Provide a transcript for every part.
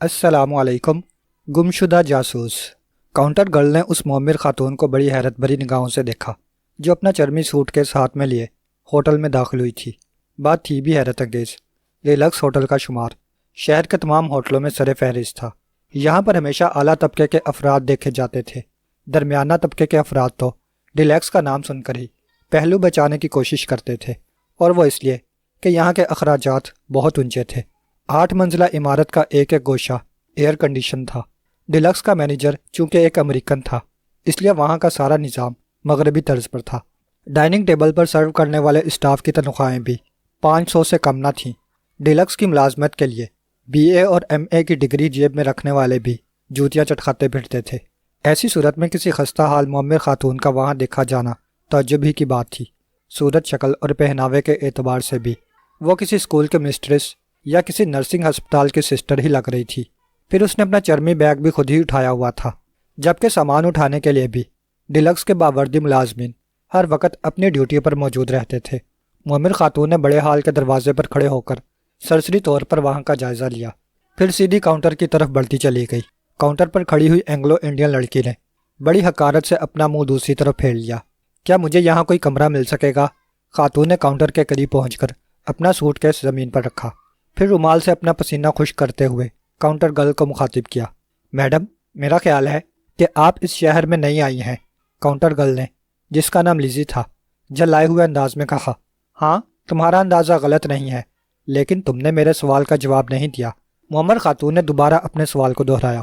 السلام علیکم۔ گمشدہ جاسوس۔ کاؤنٹر گرل نے اس معمر خاتون کو بڑی حیرت بھری نگاہوں سے دیکھا جو اپنا چرمی سوٹ کیس ہاتھ میں لیے ہوٹل میں داخل ہوئی تھی۔ بات تھی بھی حیرت انگیز۔ ڈیلکس ہوٹل کا شمار شہر کے تمام ہوٹلوں میں سر فہرست تھا۔ یہاں پر ہمیشہ اعلیٰ طبقے کے افراد دیکھے جاتے تھے۔ درمیانہ طبقے کے افراد تو ڈیلکس کا نام سن کر ہی پہلو بچانے کی کوشش کرتے تھے، اور وہ اس لیے کہ یہاں کے اخراجات بہت اونچے تھے۔ 8 منزلہ عمارت کا ایک ایک گوشہ ایئر کنڈیشن تھا۔ ڈیلکس کا مینیجر چونکہ ایک امریکن تھا، اس لیے وہاں کا سارا نظام مغربی طرز پر تھا۔ ڈائننگ ٹیبل پر سرو کرنے والے اسٹاف کی تنخواہیں بھی 500 سے کم نہ تھیں۔ ڈیلکس کی ملازمت کے لیے BA اور MA کی ڈگری جیب میں رکھنے والے بھی جوتیاں چٹکھاتے پھرتے تھے۔ ایسی صورت میں کسی خستہ حال معمر خاتون کا وہاں دیکھا جانا تعجب ہی کی بات تھی۔ صورت شکل اور پہناوے کے اعتبار سے بھی وہ کسی اسکول کے مسٹریس یا کسی نرسنگ ہسپتال کی سسٹر ہی لگ رہی تھی۔ پھر اس نے اپنا چرمی بیگ بھی خود ہی اٹھایا ہوا تھا، جبکہ سامان اٹھانے کے لیے بھی ڈیلکس کے باوردی ملازمین ہر وقت اپنی ڈیوٹی پر موجود رہتے تھے۔ معمر خاتون نے بڑے ہال کے دروازے پر کھڑے ہو کر سرسری طور پر وہاں کا جائزہ لیا، پھر سیدھی کاؤنٹر کی طرف بڑھتی چلی گئی۔ کاؤنٹر پر کھڑی ہوئی اینگلو انڈین لڑکی نے بڑی حقارت سے اپنا منہ دوسری طرف پھیر لیا۔ کیا مجھے یہاں کوئی کمرہ مل سکے گا؟ خاتون نے کاؤنٹر کے قریب پہنچ کر اپنا سوٹ کیس زمین پر رکھا، پھر رومال سے اپنا پسینہ خشک کرتے ہوئے کاؤنٹر گرل کو مخاطب کیا۔ میڈم، میرا خیال ہے کہ آپ اس شہر میں نئی آئی ہیں۔ کاؤنٹر گرل نے، جس کا نام لیزی تھا، جھلائے ہوئے انداز میں کہا۔ ہاں، تمہارا اندازہ غلط نہیں ہے، لیکن تم نے میرے سوال کا جواب نہیں دیا۔ معمر خاتون نے دوبارہ اپنے سوال کو دہرایا۔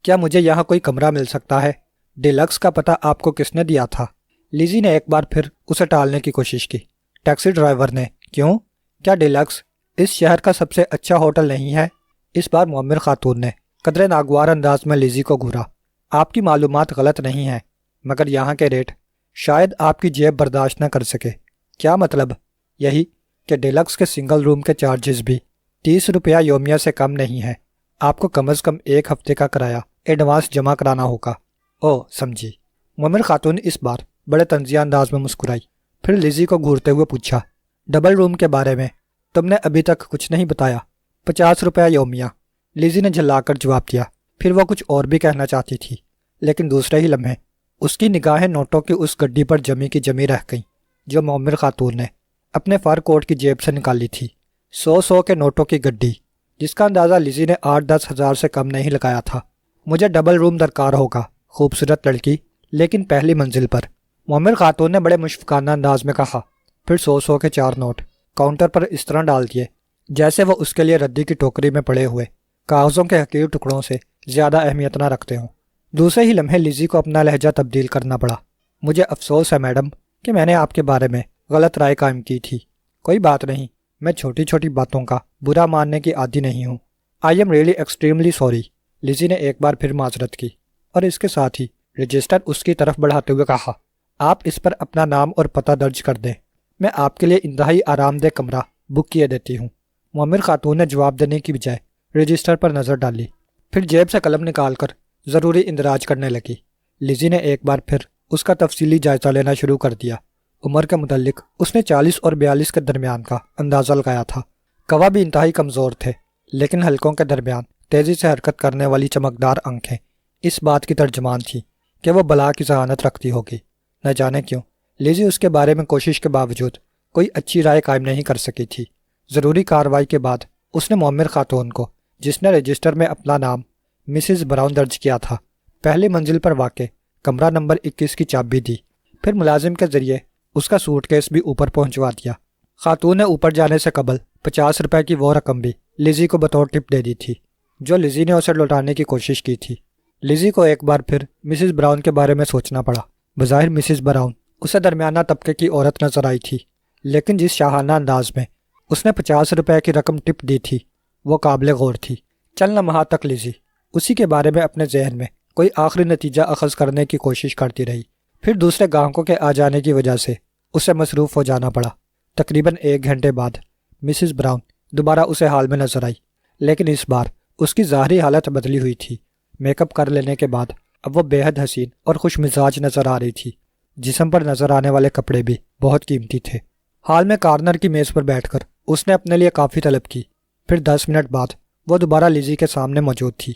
کیا مجھے یہاں کوئی کمرہ مل سکتا ہے؟ ڈیلکس کا پتہ آپ کو کس نے دیا تھا؟ لیزی نے ایک بار پھر اسے ٹالنے کی کوشش کی۔ ٹیکسی ڈرائیور نے۔ کیوں؟ کیا ڈیلکس اس شہر کا سب سے اچھا ہوٹل نہیں ہے؟ اس بار معمر خاتون نے قدرے ناگوار انداز میں لیزی کو گھورا۔ آپ کی معلومات غلط نہیں ہیں، مگر یہاں کے ریٹ شاید آپ کی جیب برداشت نہ کر سکے۔ کیا مطلب؟ یہی کہ ڈیلکس کے سنگل روم کے چارجز بھی 30 روپیہ یومیہ سے کم نہیں ہیں۔ آپ کو کم از کم 1 ہفتے کا کرایہ ایڈوانس جمع کرانا ہوگا۔ او، سمجھی۔ معمر خاتون اس بار بڑے طنزیہ انداز میں مسکرائی، پھر لیزی کو گھورتے ہوئے پوچھا، ڈبل روم کے بارے میں تم نے ابھی تک کچھ نہیں بتایا؟ 50 روپیہ یومیہ، لیزی نے جھلا کر جواب دیا۔ پھر وہ کچھ اور بھی کہنا چاہتی تھی، لیکن دوسرے ہی لمحے اس کی نگاہیں نوٹوں کی اس گڈی پر جمی کی جمی رہ گئیں جو معمر خاتون نے اپنے فر کوٹ کی جیب سے نکالی تھی۔ 100 کے نوٹوں کی گڈی، جس کا اندازہ لیزی نے 8-10 ہزار سے کم نہیں لگایا تھا۔ مجھے ڈبل روم درکار ہوگا، خوبصورت لڑکی، لیکن پہلی منزل پر، معمر خاتون نے بڑے مشفقانہ انداز میں کہا، پھر 100 کے 4 نوٹ کاؤنٹر پر اس طرح ڈال دیے جیسے وہ اس کے لیے ردی کی ٹوکری میں پڑے ہوئے کاغذوں کے حقیر ٹکڑوں سے زیادہ اہمیت نہ رکھتے ہوں۔ دوسرے ہی لمحے لیزی کو اپنا لہجہ تبدیل کرنا پڑا۔ مجھے افسوس ہے میڈم کہ میں نے آپ کے بارے میں غلط رائے قائم کی تھی۔ کوئی بات نہیں، میں چھوٹی چھوٹی باتوں کا برا ماننے کی عادی نہیں ہوں۔ I am really extremely sorry, lazy نے ایک بار پھر معذرت کی، اور اس کے ساتھ ہی رجسٹر اس کی طرف بڑھاتے ہوئے کہا، آپ اس پر اپنا نام اور پتہ درج کر دیں، میں آپ کے لیے انتہائی آرام دہ کمرہ بک کیے دیتی ہوں۔ معمر خاتون نے جواب دینے کی بجائے رجسٹر پر نظر ڈالی، پھر جیب سے قلم نکال کر ضروری اندراج کرنے لگی۔ لیزی نے ایک بار پھر اس کا تفصیلی جائزہ لینا شروع کر دیا۔ عمر کے متعلق اس نے 40 اور 42 کے درمیان کا اندازہ لگایا تھا۔ گواہ بھی انتہائی کمزور تھے، لیکن حلقوں کے درمیان تیزی سے حرکت کرنے والی چمکدار آنکھیں اس بات کی ترجمان تھی کہ وہ بلا کی ذہانت رکھتی ہوگی۔ نہ جانے کیوں لیزی اس کے بارے میں کوشش کے باوجود کوئی اچھی رائے قائم نہیں کر سکی تھی۔ ضروری کارروائی کے بعد اس نے معمر خاتون کو، جس نے رجسٹر میں اپنا نام مسز براؤن درج کیا تھا، پہلی منزل پر واقع کمرہ نمبر 21 کی چابی دی، پھر ملازم کے ذریعے اس کا سوٹ کیس بھی اوپر پہنچوا دیا۔ خاتون نے اوپر جانے سے قبل 50 روپے کی وہ رقم بھی لیزی کو بطور ٹپ دے دی تھی جو لیزی نے اسے لوٹانے کی کوشش کی تھی۔ لیزی کو ایک بار پھر مسز براؤن کے بارے میں سوچنا پڑا۔ بظاہر مسز براؤن اسے درمیانہ طبقے کی عورت نظر آئی تھی، لیکن جس شاہانہ انداز میں اس نے 50 روپے کی رقم ٹپ دی تھی وہ قابل غور تھی۔ چند لمحات تک لیزی اسی کے بارے میں اپنے ذہن میں کوئی آخری نتیجہ اخذ کرنے کی کوشش کرتی رہی، پھر دوسرے گاہکوں کے آ جانے کی وجہ سے اسے مصروف ہو جانا پڑا۔ تقریباً 1 گھنٹے بعد مسز براؤن دوبارہ اسے حال میں نظر آئی، لیکن اس بار اس کی ظاہری حالت بدلی ہوئی تھی۔ میک اپ کر لینے کے بعد اب وہ بے حد حسین اور خوش مزاج نظر آ رہی تھی۔ جسم پر نظر آنے والے کپڑے بھی بہت قیمتی تھے۔ حال میں کارنر کی میز پر بیٹھ کر اس نے اپنے لیے کافی طلب کی، پھر 10 منٹ بعد وہ دوبارہ لیزی کے سامنے موجود تھی۔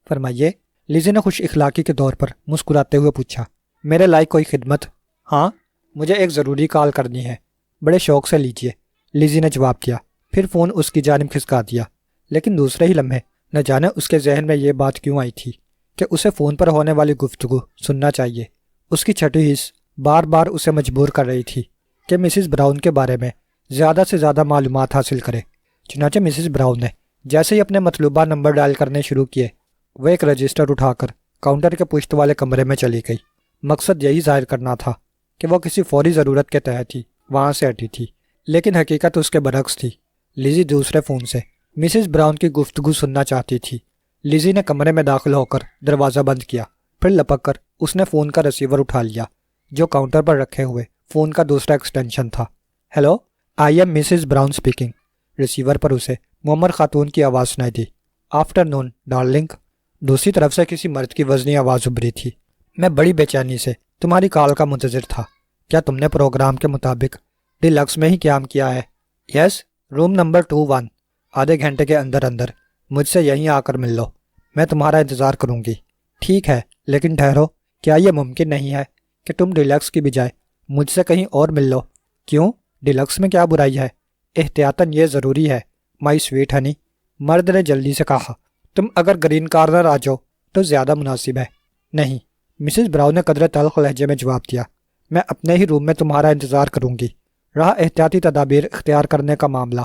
فرمائیے، لیزی نے خوش اخلاقی کے طور پر مسکراتے ہوئے پوچھا۔ میرے لائق کوئی خدمت؟ ہاں، مجھے ایک ضروری کال کرنی ہے۔ بڑے شوق سے لیجیے، لیزی نے جواب دیا، پھر فون اس کی جانب کھسکا دیا۔ لیکن دوسرے ہی لمحے نہ جانے اس کے ذہن میں یہ بات کیوں آئی تھی کہ اسے فون پر ہونے والی گفتگو سننا چاہیے۔ اس کی چھٹی حص بار بار اسے مجبور کر رہی تھی کہ مسز براؤن کے بارے میں زیادہ سے زیادہ معلومات حاصل کرے۔ چنانچہ مسز براؤن نے جیسے ہی اپنے مطلوبہ نمبر ڈائل کرنے شروع کیے، وہ ایک رجسٹر اٹھا کر کاؤنٹر کے پشت والے کمرے میں چلی گئی۔ مقصد یہی ظاہر کرنا تھا کہ وہ کسی فوری ضرورت کے تحت ہی وہاں سے ہٹی تھی، لیکن حقیقت اس کے برعکس تھی۔ لیزی دوسرے فون سے مسز براؤن کی گفتگو سننا چاہتی تھی۔ لیزی نے کمرے میں داخل ہو کر دروازہ بند کیا، پھر لپک کر اس نے فون کا ریسیور اٹھا لیا جو کاؤنٹر پر رکھے ہوئے فون کا دوسرا ایکسٹینشن تھا۔ Hello, I am Mrs Brown speaking. Receiver پر اسے معمر خاتون کی آواز سنائی دی۔ آفٹر نون ڈارلنگ۔ دوسری طرف سے کسی مرد کی وزنی آواز ابھری تھی۔ میں بڑی بے چینی سے تمہاری کال کا منتظر تھا۔ کیا تم نے پروگرام کے مطابق ڈیلکس میں ہی قیام کیا ہے؟ یس، روم نمبر 21۔ آدھے گھنٹے کے اندر اندر مجھ سے یہیں آ کر مل لو، میں تمہارا انتظار کروں گی۔ ٹھیک ہے، لیکن ٹھہرو، کیا یہ ممکن نہیں ہے کہ تم ڈیلکس کی بجائے مجھ سے کہیں اور مل لو؟ کیوں؟ ڈیلکس میں کیا برائی ہے؟ احتیاطاً یہ ضروری ہے، مائی سویٹ ہنی، مرد نے جلدی سے کہا۔ تم اگر گرین کارنر آ جاؤ تو زیادہ مناسب ہے۔ نہیں، مسز براؤن نے قدرے تلخ لہجے میں جواب دیا، میں اپنے ہی روم میں تمہارا انتظار کروں گی۔ رہا احتیاطی تدابیر اختیار کرنے کا معاملہ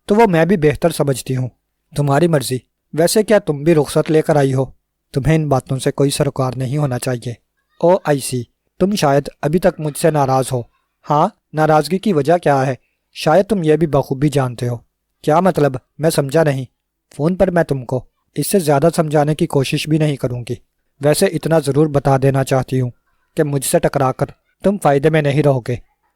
تو وہ میں بھی بہتر سمجھتی ہوں، تمہاری مرضی۔ ویسے کیا تم بھی رخصت لے کر آئی ہو؟ تمہیں ان باتوں سے کوئی سروکار نہیں ہونا چاہیے۔ او آئی سی، تم شاید ابھی تک مجھ سے ناراض ہو۔ ہاں، ناراضگی کی وجہ کیا ہے؟ شاید تم یہ بھی بخوبی جانتے ہو۔ کیا مطلب؟ میں سمجھا نہیں۔ فون پر میں تم کو اس سے زیادہ سمجھانے کی کوشش بھی نہیں کروں گی۔ ویسے اتنا ضرور بتا دینا چاہتی ہوں کہ مجھ سے ٹکرا کر تم فائدے میں نہیں رہو گے۔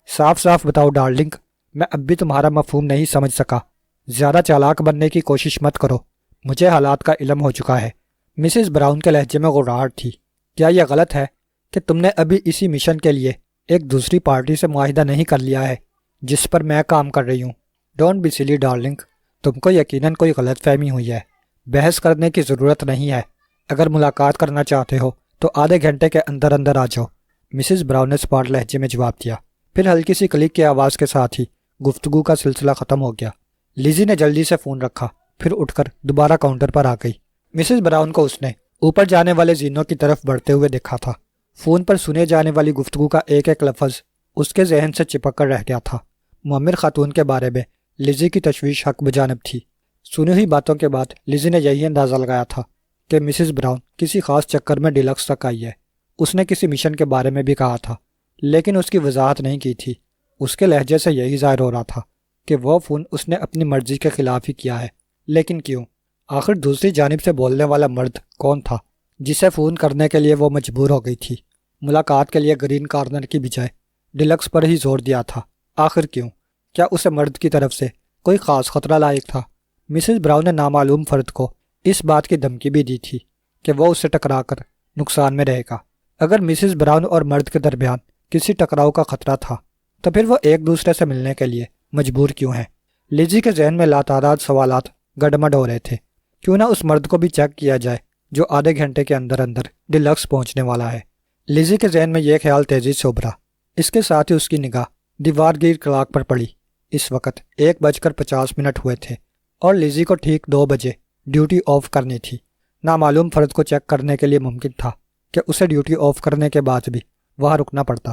صاف صاف بتاؤ ڈارلنگ، میں اب بھی تمہارا مفہوم نہیں سمجھ سکا۔ زیادہ چالاک بننے کی کوشش مت کرو، مجھے حالات کا علم ہو چکا ہے۔ مسز براؤن کے لہجے میں غراہٹ تھی۔ کیا یہ غلط ہے کہ تم نے ابھی اسی مشن کے لیے ایک دوسری پارٹی سے معاہدہ نہیں کر لیا ہے جس پر میں کام کر رہی ہوں؟ ڈونٹ بی سلی ڈارلنگ، تم کو یقیناً کوئی غلط فہمی ہوئی ہے۔ بحث کرنے کی ضرورت نہیں ہے۔ اگر ملاقات کرنا چاہتے ہو تو آدھے گھنٹے کے اندر اندر آ جاؤ، مسز براؤن نے سپاٹ لہجے میں جواب دیا۔ پھر ہلکی سی کلک کی آواز کے ساتھ ہی گفتگو کا سلسلہ ختم ہو گیا۔ لیزی نے جلدی سے فون رکھا، پھر اٹھ کر دوبارہ کاؤنٹر پر آ گئی۔ مسز براؤن کو اس نے اوپر جانے والے زینوں کی طرف بڑھتے ہوئے دیکھا تھا۔ فون پر سنے جانے والی گفتگو کا ایک ایک لفظ اس کے ذہن سے چپک کر رہ گیا تھا۔ معمر خاتون کے بارے میں لیزی کی تشویش حق بجانب تھی۔ سنی ہوئی باتوں کے بعد لیزی نے یہی اندازہ لگایا تھا کہ مسز براؤن کسی خاص چکر میں ڈیلکس تک آئی ہے۔ اس نے کسی مشن کے بارے میں بھی کہا تھا، لیکن اس کی وضاحت نہیں کی تھی۔ اس کے لہجے سے یہی ظاہر ہو رہا تھا کہ وہ فون اس نے اپنی مرضی کے خلاف ہی کیا ہے۔ لیکن کیوں؟ آخر دوسری جانب سے بولنے والا مرد کون تھا جسے فون کرنے کے لیے وہ مجبور ہو گئی تھی؟ ملاقات کے لیے گرین کارنر کی بجائے ڈیلکس پر ہی زور دیا تھا۔ آخر کیوں؟ کیا اسے مرد کی طرف سے کوئی خاص خطرہ لاحق تھا؟ مسز براؤن نے نامعلوم فرد کو اس بات کی دھمکی بھی دی تھی کہ وہ اس سے ٹکرا کر نقصان میں رہے گا۔ اگر مسز براؤن اور مرد کے درمیان کسی ٹکراؤ کا خطرہ تھا تو پھر وہ ایک دوسرے سے ملنے کے لیے مجبور کیوں ہیں؟ لیزی کے ذہن میں لاتعداد سوالات گڈمڈ ہو رہے تھے۔ کیوں نہ اس مرد کو بھی چیک کیا جائے جو آدھے گھنٹے کے اندر اندر ڈیلکس پہنچنے والا ہے۔ لیزی کے ذہن میں یہ خیال تیزی سے ابھرا۔ اس کے ساتھ ہی اس کی نگاہ دیوار گیر کلاک پر پڑی۔ اس وقت 1:50 ہوئے تھے اور لیزی کو ٹھیک 2 بجے ڈیوٹی آف کرنی تھی۔ نامعلوم فرد کو چیک کرنے کے لیے ممکن تھا کہ اسے ڈیوٹی آف کرنے کے بعد بھی وہاں رکنا پڑتا۔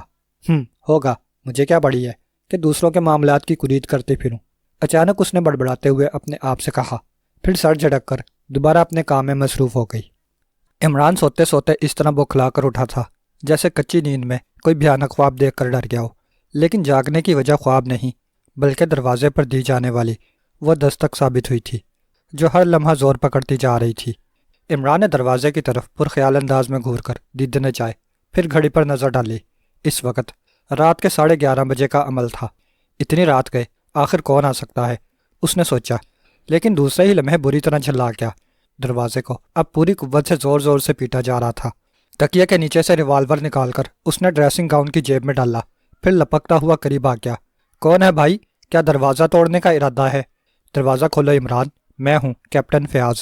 ہوگا، مجھے کیا پڑی ہے کہ دوسروں کے معاملات کی کلید کرتے پھروں۔ اچانک اس نے بڑبڑاتے ہوئے اپنے آپ سے کہا، پھر سر جھٹک کر دوبارہ اپنے کام میں مصروف ہو گئی۔ عمران سوتے سوتے اس طرح بوکھلا کر اٹھا تھا جیسے کچی نیند میں کوئی بھیانک خواب دیکھ کر ڈر گیا ہو، لیکن جاگنے کی وجہ خواب نہیں بلکہ دروازے پر دی جانے والی وہ دستک ثابت ہوئی تھی جو ہر لمحہ زور پکڑتی جا رہی تھی۔ عمران نے دروازے کی طرف پرخیال انداز میں گھور کر دیدنیں چائے، پھر گھڑی پر نظر ڈالی۔ اس وقت رات کے 11:30 بجے کا عمل تھا۔ اتنی رات گئے، آخر کون آ سکتا ہے، اس نے سوچا، لیکن دوسرے ہی لمحے بری طرح جھلا گیا۔ دروازے کو اب پوری قوت سے زور زور سے پیٹا جا رہا تھا۔ تکیے کے نیچے سے ریوالور نکال کر اس نے ڈریسنگ گاؤن کی جیب میں ڈالا، پھر لپکتا ہوا قریب آ گیا۔ کون ہے بھائی؟ کیا دروازہ توڑنے کا ارادہ ہے؟ دروازہ کھولو عمران، میں ہوں کیپٹن فیاض۔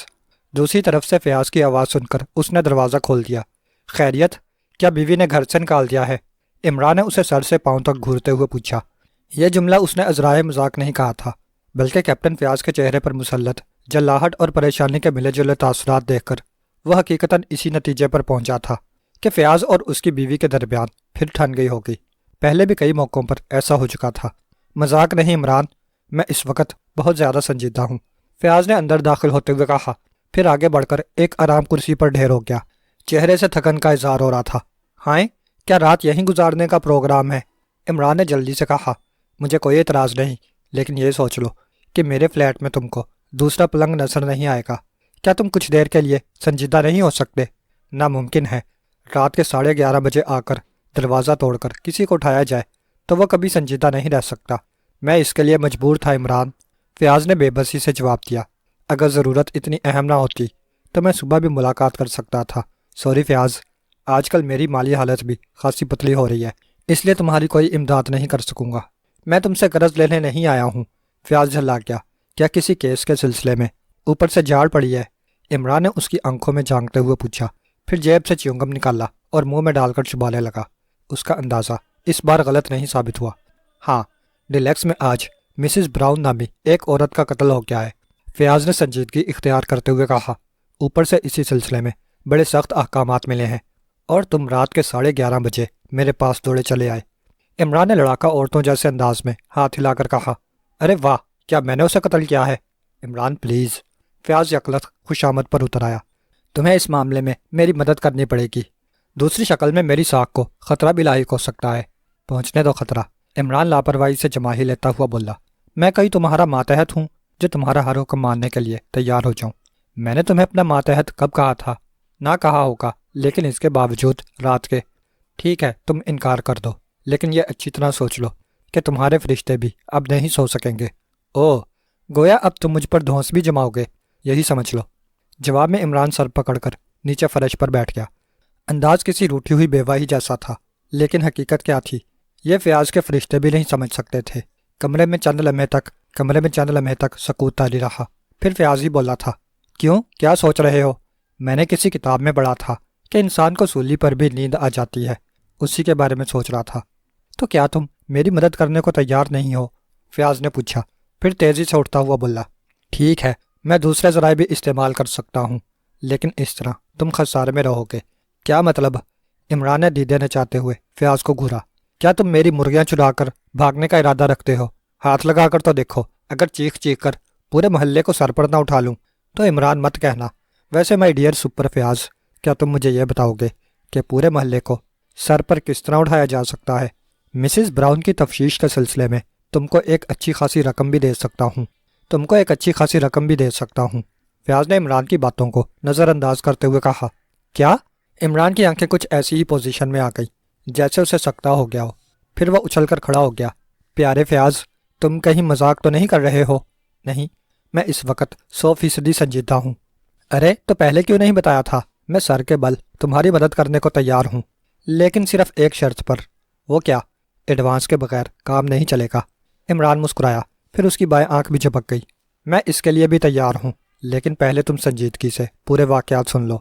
دوسری طرف سے فیاض کی آواز سن کر اس نے دروازہ کھول دیا۔ خیریت؟ کیا بیوی نے گھر سے نکال دیا ہے؟ عمران نے اسے سر سے پاؤں تک گھورتے ہوئے پوچھا۔ یہ جملہ اس نے عذرائے مذاق نہیں کہا تھا، بلکہ کیپٹن فیاض کے چہرے پر مسلط جلاہٹ اور پریشانی کے ملے جلے تاثرات دیکھ کر وہ حقیقتاً اسی نتیجے پر پہنچا تھا کہ فیاض اور اس کی بیوی کے درمیان پھر ٹھن گئی ہوگی۔ پہلے بھی کئی موقعوں پر ایسا ہو چکا تھا۔ مذاق نہیں عمران، میں اس وقت بہت زیادہ سنجیدہ ہوں، فیاض نے اندر داخل ہوتے ہوئے کہا، پھر آگے بڑھ کر ایک آرام کرسی پر ڈھیر ہو گیا۔ چہرے سے تھکن کا اظہار ہو رہا تھا۔ ہائیں، کیا رات یہیں گزارنے کا پروگرام ہے؟ عمران نے جلدی سے کہا۔ مجھے کوئی اعتراض نہیں، لیکن یہ سوچ لو کہ میرے فلیٹ میں تم کو دوسرا پلنگ نظر نہیں آئے گا۔ کیا تم کچھ دیر کے لیے سنجیدہ نہیں ہو سکتے؟ ناممکن ہے۔ رات کے 11:30 بجے آ کر دروازہ توڑ کر کسی کو اٹھایا جائے تو وہ کبھی سنجیدہ نہیں رہ سکتا۔ میں اس کے لیے مجبور تھا عمران، فیاض نے بے بسی سے جواب دیا۔ اگر ضرورت اتنی اہم نہ ہوتی تو میں صبح بھی ملاقات کر سکتا تھا۔ سوری فیاض، آج کل میری مالی حالت بھی خاصی پتلی ہو رہی ہے، اس لیے تمہاری کوئی امداد نہیں کر سکوں گا۔ میں تم سے قرض لینے نہیں آیا ہوں۔ فیاض جھلا گیا۔ کیا کسی کیس کے سلسلے میں؟ اوپر سے جھاڑ پڑی ہے؟ عمران نے اس کی آنکھوں میں جھانکتے ہوئے پوچھا، پھر جیب سے چیونگم نکالا اور منہ میں ڈال کر چبانے لگا۔ اس کا اندازہ اس بار غلط نہیں ثابت ہوا۔ ہاں، ڈیلیکس میں آج مسز براؤن نامی ایک عورت کا قتل ہو گیا ہے، فیاض نے سنجیدگی اختیار کرتے ہوئے کہا۔ اوپر سے اسی سلسلے میں بڑے سخت احکامات ملے ہیں، اور تم رات کے 11:30 بجے میرے پاس دوڑے چلے آئے۔ عمران نے لڑاکا عورتوں جیسے انداز میں ہاتھ ہلا کر کہا، ارے واہ، کیا میں نے اسے قتل کیا ہے؟ عمران پلیز، فیاض یکلخت خوشامد پر اتر آیا۔ تمہیں اس معاملے میں میری مدد کرنی پڑے گی، دوسری شکل میں میری ساکھ کو خطرہ بھی لاحق ہو سکتا ہے۔ پہنچنے دو خطرہ، عمران لاپرواہی سے جماہی لیتا ہوا بولا۔ میں کہیں تمہارا ماتحت ہوں جو تمہارا ہر حکم ماننے کے لیے تیار ہو جاؤں؟ میں نے تمہیں اپنا ماتحت کب کہا تھا؟ نہ کہا ہوگا، لیکن اس کے باوجود رات کے… ٹھیک ہے، تم انکار کر دو، لیکن یہ اچھی طرح سوچ لو کہ تمہارے فرشتے بھی اب نہیں سو سکیں گے۔ اوہ، گویا اب تم مجھ پر دھونس بھی جماؤ گے، یہی سمجھ لو۔ جواب میں عمران سر پکڑ کر نیچے فرش پر بیٹھ گیا۔ انداز کسی روٹھی ہوئی بیواہی جیسا تھا، لیکن حقیقت کیا تھی یہ فیاض کے فرشتے بھی نہیں سمجھ سکتے تھے۔ کمرے میں چند لمحے تک سکوت طاری رہا، پھر فیاض ہی بولا تھا، کیوں، کیا سوچ رہے ہو؟ میں نے کسی کتاب میں پڑھا تھا کہ انسان کو سولی پر بھی نیند آ جاتی ہے، اسی کے بارے میں سوچ رہا تھا۔ تو کیا تم میری مدد کرنے کو تیار نہیں ہو؟ فیاض نے پوچھا، پھر تیزی سے اٹھتا ہوا بولا، ٹھیک ہے، میں دوسرے ذرائع بھی استعمال کر سکتا ہوں، لیکن اس طرح تم خسارے میں رہو گے۔ کیا مطلب؟ عمران نے دیدے نچاتے ہوئے فیاض کو گھورا۔ کیا تم میری مرغیاں چرا کر بھاگنے کا ارادہ رکھتے ہو؟ ہاتھ لگا کر تو دیکھو، اگر چیخ کر پورے محلے کو سر پر نہ اٹھا لوں تو عمران مت کہنا۔ ویسے مائی ڈیئر سپر فیاض، کیا تم مجھے یہ بتاؤ گے کہ پورے محلے کو سر پر کس طرح اٹھایا جا سکتا ہے؟ مسز براؤن کی تفتیش کے سلسلے میں تم کو ایک اچھی خاصی رقم بھی دے سکتا ہوں۔ فیاض نے عمران کی باتوں کو نظر انداز کرتے ہوئے کہا۔ کیا؟ عمران کی آنکھیں کچھ ایسی ہی پوزیشن میں آ گئی جیسے اسے سکتا ہو گیا ہو، پھر وہ اچھل کر کھڑا ہو گیا۔ پیارے فیاض، تم کہیں مذاق تو نہیں کر رہے ہو؟ نہیں، میں اس وقت 100% سنجیدہ ہوں۔ ارے تو پہلے کیوں نہیں بتایا تھا؟ میں سر کے بل تمہاری مدد کرنے کو تیار ہوں، لیکن صرف ایک شرط پر۔ وہ کیا؟ ایڈوانس کے بغیر کام نہیں چلے گا۔ عمران مسکرایا، پھر اس کی بائیں آنکھ بھی جھپک گئی۔ میں اس کے لیے بھی تیار ہوں، لیکن پہلے تم سنجیدگی سے پورے واقعات سن لو۔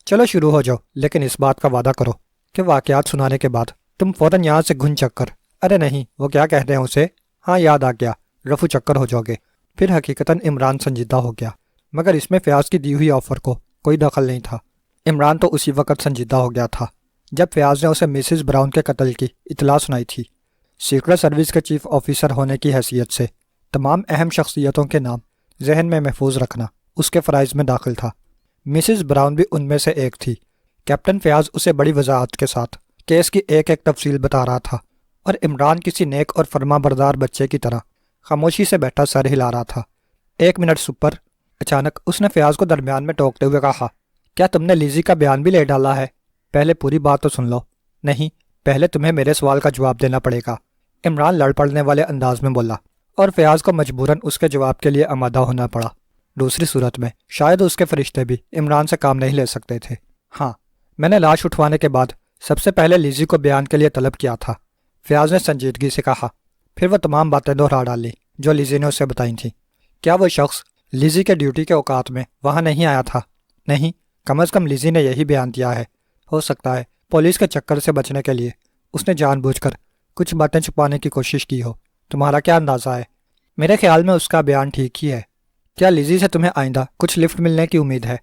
چلو شروع ہو جاؤ، لیکن اس بات کا وعدہ کرو کہ واقعات سنانے کے بعد تم فوراً یہاں سے گھن چکر، ارے نہیں، وہ کیا کہتے ہیں اسے، ہاں یاد آ گیا، رفو چکر ہو جاؤ گے۔ پھر حقیقتاً عمران سنجیدہ ہو گیا، مگر اس میں فیاض کی دی ہوئی آفر کو کوئی دخل نہیں تھا۔ عمران تو اسی وقت سنجیدہ ہو گیا تھا جب فیاض نے اسے مسز براؤن کے قتل کی اطلاع سنائی تھی۔ سیکرٹ سروس کے چیف آفیسر ہونے کی حیثیت سے تمام اہم شخصیتوں کے نام ذہن میں محفوظ رکھنا اس کے فرائض میں داخل تھا۔ مسز براؤن بھی ان میں سے ایک تھی۔ کیپٹن فیاض اسے بڑی وضاحت کے ساتھ کیس کی ایک ایک تفصیل بتا رہا تھا، اور عمران کسی نیک اور فرما بردار بچے کی طرح خاموشی سے بیٹھا سر ہلا رہا تھا۔ 1 منٹ سپر، اچانک اس نے فیاض کو درمیان میں ٹوکتے ہوئے کہا، کیا تم نے لیزی کا بیان بھی لے ڈالا ہے؟ پہلے پوری بات تو سن لو۔ نہیں، پہلے تمہیں میرے سوال کا جواب دینا پڑے گا، عمران لڑ پڑنے والے انداز میں بولا، اور فیاض کو مجبوراً اس کے جواب کے لیے آمادہ ہونا پڑا۔ دوسری صورت میں شاید اس کے فرشتے بھی عمران سے کام نہیں لے سکتے تھے۔ ہاں، میں نے لاش اٹھوانے کے بعد سب سے پہلے لیزی کو بیان کے لیے طلب کیا تھا، فیاض نے سنجیدگی سے کہا، پھر وہ تمام باتیں دہرا ڈالی جو لیزی نے اسے بتائی تھیں۔ کیا وہ شخص لیزی کے ڈیوٹی کے اوقات میں وہاں نہیں آیا تھا؟ نہیں، کم از کم لیزی نے یہی بیان دیا ہے۔ ہو سکتا ہے پولیس کے چکر سے بچنے کے لیے اس نے جان بوجھ کر کچھ باتیں چھپانے کی کوشش کی ہو۔ تمہارا کیا اندازہ ہے؟ میرے خیال میں اس کا بیان ٹھیک ہی ہے۔ کیا لیزی سے تمہیں آئندہ کچھ لفٹ ملنے کی امید ہے؟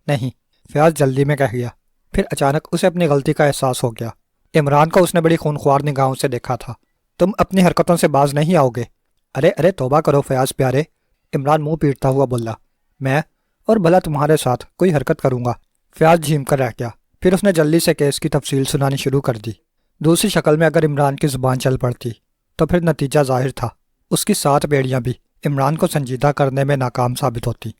نہیں، فیاض جلدی میں کہہ گیا۔ پھر اچانک اسے اپنی غلطی کا احساس ہو گیا۔ عمران کو اس نے بڑی خونخوار نگاہوں سے دیکھا تھا۔ تم اپنی حرکتوں سے باز نہیں آؤ گے؟ ارے توبہ کرو فیاض پیارے، عمران منہ پیٹتا ہوا بولا۔ میں اور بھلا تمہارے ساتھ کوئی حرکت کروں گا؟ فیاض جھیم کر رہ گیا۔ پھر اس نے جلدی سے کیس کی تفصیل سنانی شروع کر دی۔ دوسری شکل میں اگر عمران کی زبان چل پڑتی تو پھر نتیجہ ظاہر تھا، اس کی 7 بیڑیاں بھی عمران کو سنجیدہ کرنے میں ناکام ثابت ہوتی۔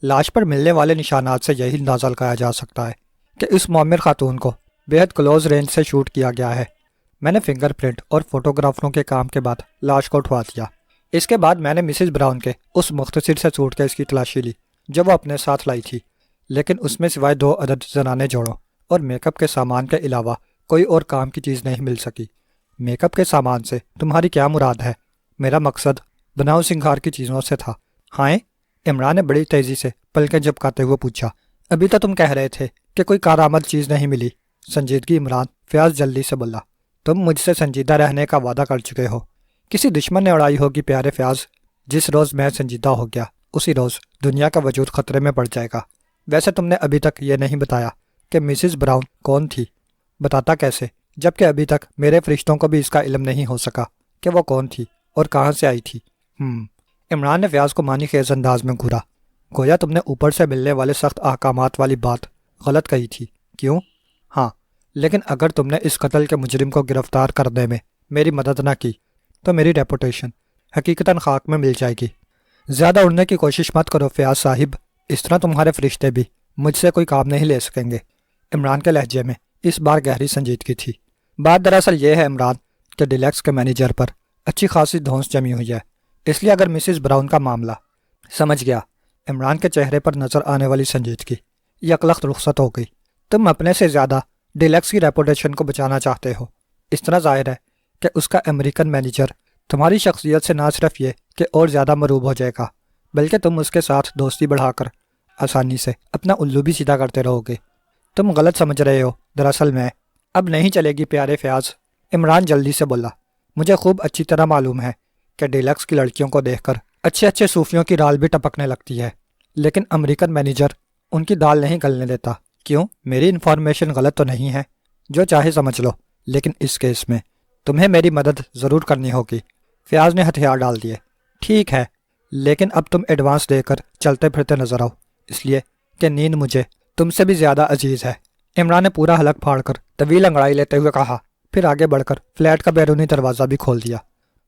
لاش پر ملنے والے نشانات سے یہی اندازہ لگایا جا سکتا ہے کہ اس معمر خاتون کو بے حد کلوز رینج سے شوٹ کیا گیا ہے۔ میں نے فنگر پرنٹ اور فوٹوگرافروں کے کام کے بعد لاش کو اٹھوا دیا۔ اس کے بعد میں نے مسز براؤن کے اس مختصر سے سوٹ کیس کی تلاشی لی جو وہ اپنے ساتھ لائی تھی، لیکن اس میں سوائے 2 عدد زنانے جوڑوں اور میک اپ کے سامان کے علاوہ کوئی اور کام کی چیز نہیں مل سکی۔ میک اپ کے سامان سے تمہاری کیا مراد ہے؟ میرا مقصد بناؤ سنگھار کی چیزوں سے تھا۔ ہائیں؟ عمران نے بڑی تیزی سے پلکیں جھپکاتے ہوئے پوچھا۔ ابھی تو تم کہہ رہے تھے کہ کوئی کارآمد چیز نہیں ملی۔ سنجیدگی عمران، فیاض جلدی سے بولا۔ تم مجھ سے سنجیدہ رہنے کا وعدہ کر چکے ہو۔ کسی دشمن نے اڑائی ہوگی پیارے فیاض۔ جس روز میں سنجیدہ ہو گیا اسی روز دنیا کا وجود خطرے میں پڑ جائے گا۔ ویسے تم نے ابھی تک یہ نہیں بتایا کہ مسز براؤن کون تھی۔ بتاتا کیسے، جبکہ ابھی تک میرے فرشتوں کو بھی اس کا علم نہیں ہو سکا کہ وہ کون تھی اور کہاں سے آئی تھی۔ عمران نے فیاض کو معنی خیز انداز میں گھورا۔ گویا تم نے اوپر سے ملنے والے سخت احکامات والی بات غلط کہی تھی۔ کیوں؟ ہاں، لیکن اگر تم نے اس قتل کے مجرم کو گرفتار کرنے میں میری مدد نہ کی تو میری ریپوٹیشن حقیقتاً خاک میں مل جائے گی۔ زیادہ اڑنے کی کوشش مت کرو فیاض صاحب، اس طرح تمہارے فرشتے بھی مجھ سے کوئی کام نہیں لے سکیں گے۔ عمران کے لہجے میں اس بار گہری سنجیدگی تھی۔ بات دراصل یہ ہے عمران کہ ڈیلیکس کے مینیجر پر اچھی خاصی دھونس جمی ہوئی ہے، اس لیے اگر مسز براؤن کا معاملہ… سمجھ گیا۔ عمران کے چہرے پر نظر آنے والی سنجیدگی یکلخت رخصت ہو گئی۔ تم اپنے سے زیادہ ڈیلیکس کی ریپوٹیشن کو بچانا چاہتے ہو۔ اس طرح ظاہر ہے کہ اس کا امریکن مینیجر تمہاری شخصیت سے نہ صرف یہ کہ اور زیادہ مروب ہو جائے گا، بلکہ تم اس کے ساتھ دوستی بڑھا کر آسانی سے اپنا الو بھی سیدھا کرتے رہو گے۔ تم غلط سمجھ رہے ہو، دراصل میں… اب نہیں چلے گی پیارے فیاض، عمران جلدی سے بولا۔ مجھے خوب اچھی طرح معلوم ہے کہ ڈیلکس کی لڑکیوں کو دیکھ کر اچھے صوفیوں کی دال بھی ٹپکنے لگتی ہے، لیکن امریکن مینیجر ان کی دال نہیں گلنے دیتا۔ کیوں؟ میری انفارمیشن غلط تو نہیں ہے؟ جو چاہے سمجھ لو، لیکن اس کیس میں تمہیں میری مدد ضرور کرنی ہوگی۔ فیاض نے ہتھیار ڈال دیے۔ ٹھیک ہے، لیکن اب تم ایڈوانس دے کر چلتے پھرتے نظر آؤ، اس لیے کہ نیند مجھے تم سے بھی زیادہ عزیز ہے۔ عمران نے پورا حلق پھاڑ کر طویل انگڑائی لیتے ہوئے کہا، پھر آگے بڑھ کر فلیٹ کا بیرونی دروازہ بھی کھول دیا۔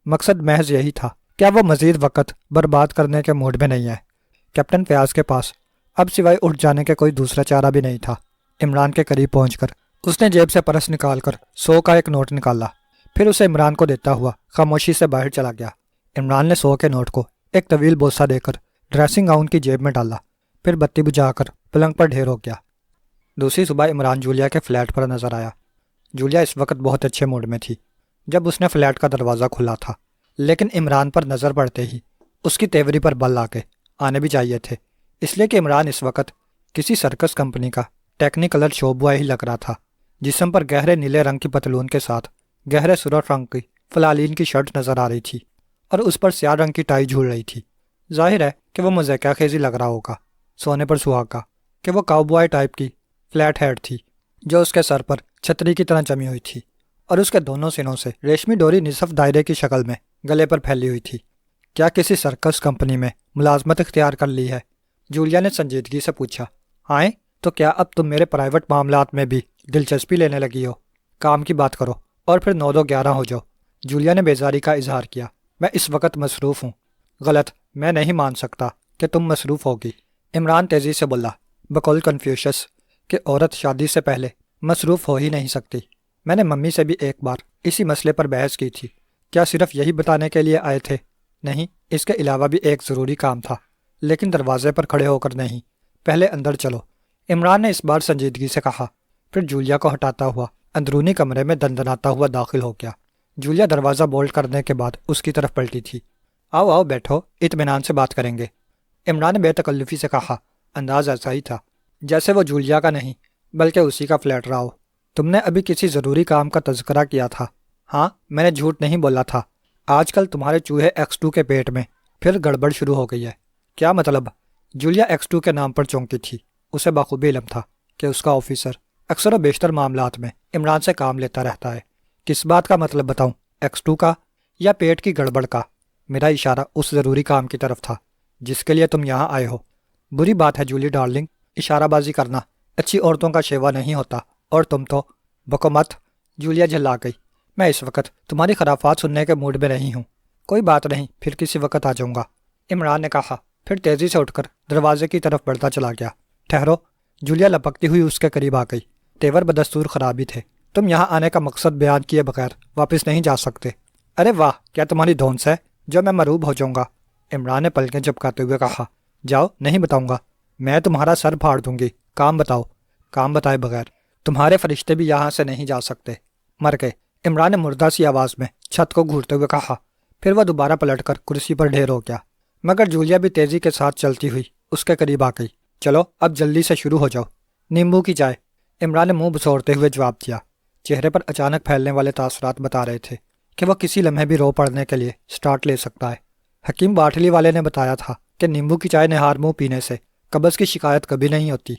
مقصد محض یہی تھا۔ کیا وہ مزید وقت برباد کرنے کے موڈ میں نہیں ہے؟ کیپٹن فیاض کے پاس اب سوائے اٹھ جانے کے کوئی دوسرا چارہ بھی نہیں تھا۔ عمران کے قریب پہنچ کر اس نے جیب سے پرس نکال کر 100 کا ایک نوٹ نکالا، پھر اسے عمران کو دیتا ہوا خاموشی سے باہر چلا گیا۔ عمران نے 100 کے نوٹ کو ایک طویل بوسہ دے کر ڈریسنگ گاؤن کی جیب میں ڈالا، پھر بتی بجھا کر پلنگ پر ڈھیر ہو گیا۔ دوسری صبح عمران جولیا کے فلیٹ پر نظر آیا۔ جولیا اس وقت بہت اچھے موڈ میں تھی جب اس نے فلیٹ کا دروازہ کھلا تھا، لیکن عمران پر نظر پڑتے ہی اس کی تیوری پر بل آ گئے۔ آنے بھی چاہیے تھے، اس لیے کہ عمران اس وقت کسی سرکس کمپنی کا ٹیکنیکلر شو بوائے ہی لگ رہا تھا۔ جسم پر گہرے نیلے رنگ کی پتلون کے ساتھ گہرے سرخ رنگ کی فلالین کی شرٹ نظر آ رہی تھی اور اس پر سیاہ رنگ کی ٹائی جھول رہی تھی۔ ظاہر ہے کہ وہ مذائقہ خیزی لگ رہا ہوگا، سونے پر سہاگا کہ وہ کاؤ بوائے ٹائپ کی فلیٹ ہیڈ تھی جو اس کے سر پر چھتری کی طرح جمی ہوئی تھی، اور اس کے دونوں سینوں سے ریشمی ڈوری نصف دائرے کی شکل میں گلے پر پھیلی ہوئی تھی۔ کیا کسی سرکس کمپنی میں ملازمت اختیار کر لی ہے؟ جولیا نے سنجیدگی سے پوچھا۔ آئیں تو کیا اب تم میرے پرائیویٹ معاملات میں بھی دلچسپی لینے لگی ہو؟ کام کی بات کرو اور پھر 9-2-11 ہو جاؤ۔ جولیا نے بیزاری کا اظہار کیا۔ میں اس وقت مصروف ہوں۔ غلط، میں نہیں مان سکتا کہ تم مصروف ہوگی، عمران تیزی سے بولا، بقول کنفیوشس کہ عورت شادی سے پہلے مصروف ہو ہی نہیں سکتی۔ میں نے ممی سے بھی ایک بار اسی مسئلے پر بحث کی تھی۔ کیا صرف یہی بتانے کے لیے آئے تھے؟ نہیں، اس کے علاوہ بھی ایک ضروری کام تھا، لیکن دروازے پر کھڑے ہو کر نہیں، پہلے اندر چلو، عمران نے اس بار سنجیدگی سے کہا، پھر جولیا کو ہٹاتا ہوا اندرونی کمرے میں دندناتا ہوا داخل ہو گیا۔ جولیا دروازہ بولٹ کرنے کے بعد اس کی طرف پلٹی تھی۔ آؤ آؤ بیٹھو، اطمینان سے بات کریں گے، عمران نے بے تکلفی سے کہا۔ انداز ایسا ہی تھا جیسے وہ جولیا کا نہیں بلکہ اسی کا فلیٹ رہا ہو۔ تم نے ابھی کسی ضروری کام کا تذکرہ کیا تھا۔ ہاں، میں نے جھوٹ نہیں بولا تھا۔ آج کل تمہارے چوہے X2 کے پیٹ میں پھر گڑبڑ شروع ہو گئی ہے۔ کیا مطلب؟ جولیا X2 کے نام پر چونکی تھی۔ اسے بخوبی علم تھا کہ اس کا آفیسر اکثر و بیشتر معاملات میں عمران سے کام لیتا رہتا ہے۔ کس بات کا مطلب بتاؤں؟ X2 کا یا پیٹ کی گڑبڑ کا؟ میرا اشارہ اس ضروری کام کی طرف تھا جس کے لیے تم یہاں آئے ہو۔ بری بات ہے جولی ڈارلنگ، اشارہ بازی کرنا اچھی عورتوں کا شیوا نہیں ہوتا، اور تم تو بکو مت۔ جولیا جھلا گئی۔ میں اس وقت تمہاری خرافات سننے کے موڈ میں نہیں ہوں۔ کوئی بات نہیں، پھر کسی وقت آ جاؤں گا، عمران نے کہا، پھر تیزی سے اٹھ کر دروازے کی طرف بڑھتا چلا گیا۔ ٹھہرو، جولیا لپکتی ہوئی اس کے قریب آ گئی۔ تیور بدستور خرابی تھے۔ تم یہاں آنے کا مقصد بیان کیے بغیر واپس نہیں جا سکتے۔ ارے واہ، کیا تمہاری دھونس ہے جو میں مروب ہو جاؤں گا؟ عمران نے پلکیں جھپکاتے ہوئے کہا۔ جاؤ، نہیں بتاؤں گا، میں تمہارا سر پھاڑ دوں گی۔ کام بتاؤ۔ کام بتائے بغیر تمہارے فرشتے بھی یہاں سے نہیں جا سکتے، مر کے، عمران نے مردہ سی آواز میں چھت کو گھورتے ہوئے کہا۔ پھر وہ دوبارہ پلٹ کر کرسی پر ڈھیر ہو گیا، مگر جولیا بھی تیزی کے ساتھ چلتی ہوئی اس کے قریب آ گئی۔ چلو اب جلدی سے شروع ہو جاؤ۔ نیمبو کی چائے، عمران نے منہ بسوڑتے ہوئے جواب دیا۔ چہرے پر اچانک پھیلنے والے تاثرات بتا رہے تھے کہ وہ کسی لمحے بھی رو پڑنے کے لیے سٹارٹ لے سکتا ہے۔ حکیم باٹلی والے نے بتایا تھا کہ نیمبو کی چائے نہار منہ پینے سے قبض کی شکایت کبھی نہیں ہوتی۔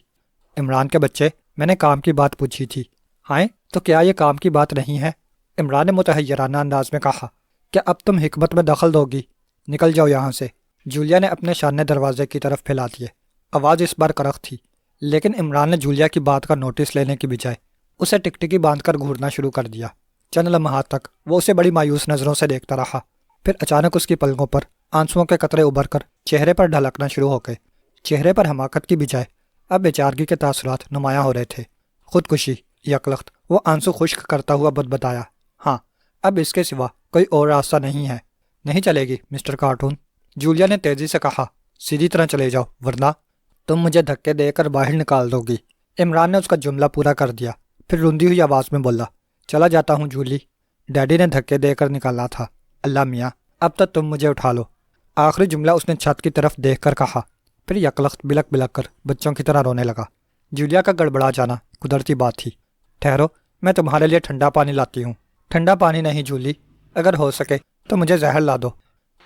عمران کے بچے، میں نے کام کی بات پوچھی تھی۔ ہائیں، تو کیا یہ کام کی بات نہیں ہے؟ عمران نے متحیرانہ انداز میں کہا۔ کیا اب تم حکمت میں دخل دو گی؟ نکل جاؤ یہاں سے۔ جولیا نے اپنے شانے دروازے کی طرف پھیلا دیے۔ آواز اس بار کرخ تھی، لیکن عمران نے جولیا کی بات کا نوٹس لینے کی بجائے اسے ٹکٹکی باندھ کر گھورنا شروع کر دیا۔ چند لمحات تک وہ اسے بڑی مایوس نظروں سے دیکھتا رہا، پھر اچانک اس کی پلکوں پر آنسوؤں کے قطرے ابھر کر چہرے پر ڈھلکنا شروع ہو گئے۔ چہرے پر حماقت کی بجائے اب بیچارگی کے تاثرات نمایاں ہو رہے تھے۔ خودکشی، یکلخت، وہ آنسو خشک کرتا ہوا بتایا۔ ہاں، اب اس کے سوا کوئی اور راستہ نہیں ہے۔ نہیں چلے گی مسٹر کارٹون، جولیا نے تیزی سے کہا۔ سیدھی طرح چلے جاؤ، ورنہ تم مجھے دھکے دے کر باہر نکال دو گی۔ عمران نے اس کا جملہ پورا کر دیا، پھر روندی ہوئی آواز میں بولا، چلا جاتا ہوں جولی، ڈیڈی نے دھکے دے کر نکالا تھا۔ اللہ میاں، اب تک تم مجھے اٹھا لو۔ آخری جملہ اس نے چھت کی طرف دیکھ کر کہا، پھر یکلخت بلک بلک کر بچوں کی طرح رونے لگا۔ جولیا کا گڑبڑا جانا قدرتی بات تھی۔ ٹھہرو، میں تمہارے لیے ٹھنڈا پانی لاتی ہوں۔ ٹھنڈا پانی نہیں جولی، اگر ہو سکے تو مجھے زہر لا دو،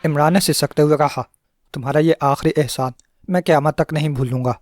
عمران نے سسکتے ہوئے کہا۔ تمہارا یہ آخری احسان میں قیامت تک نہیں بھولوں گا۔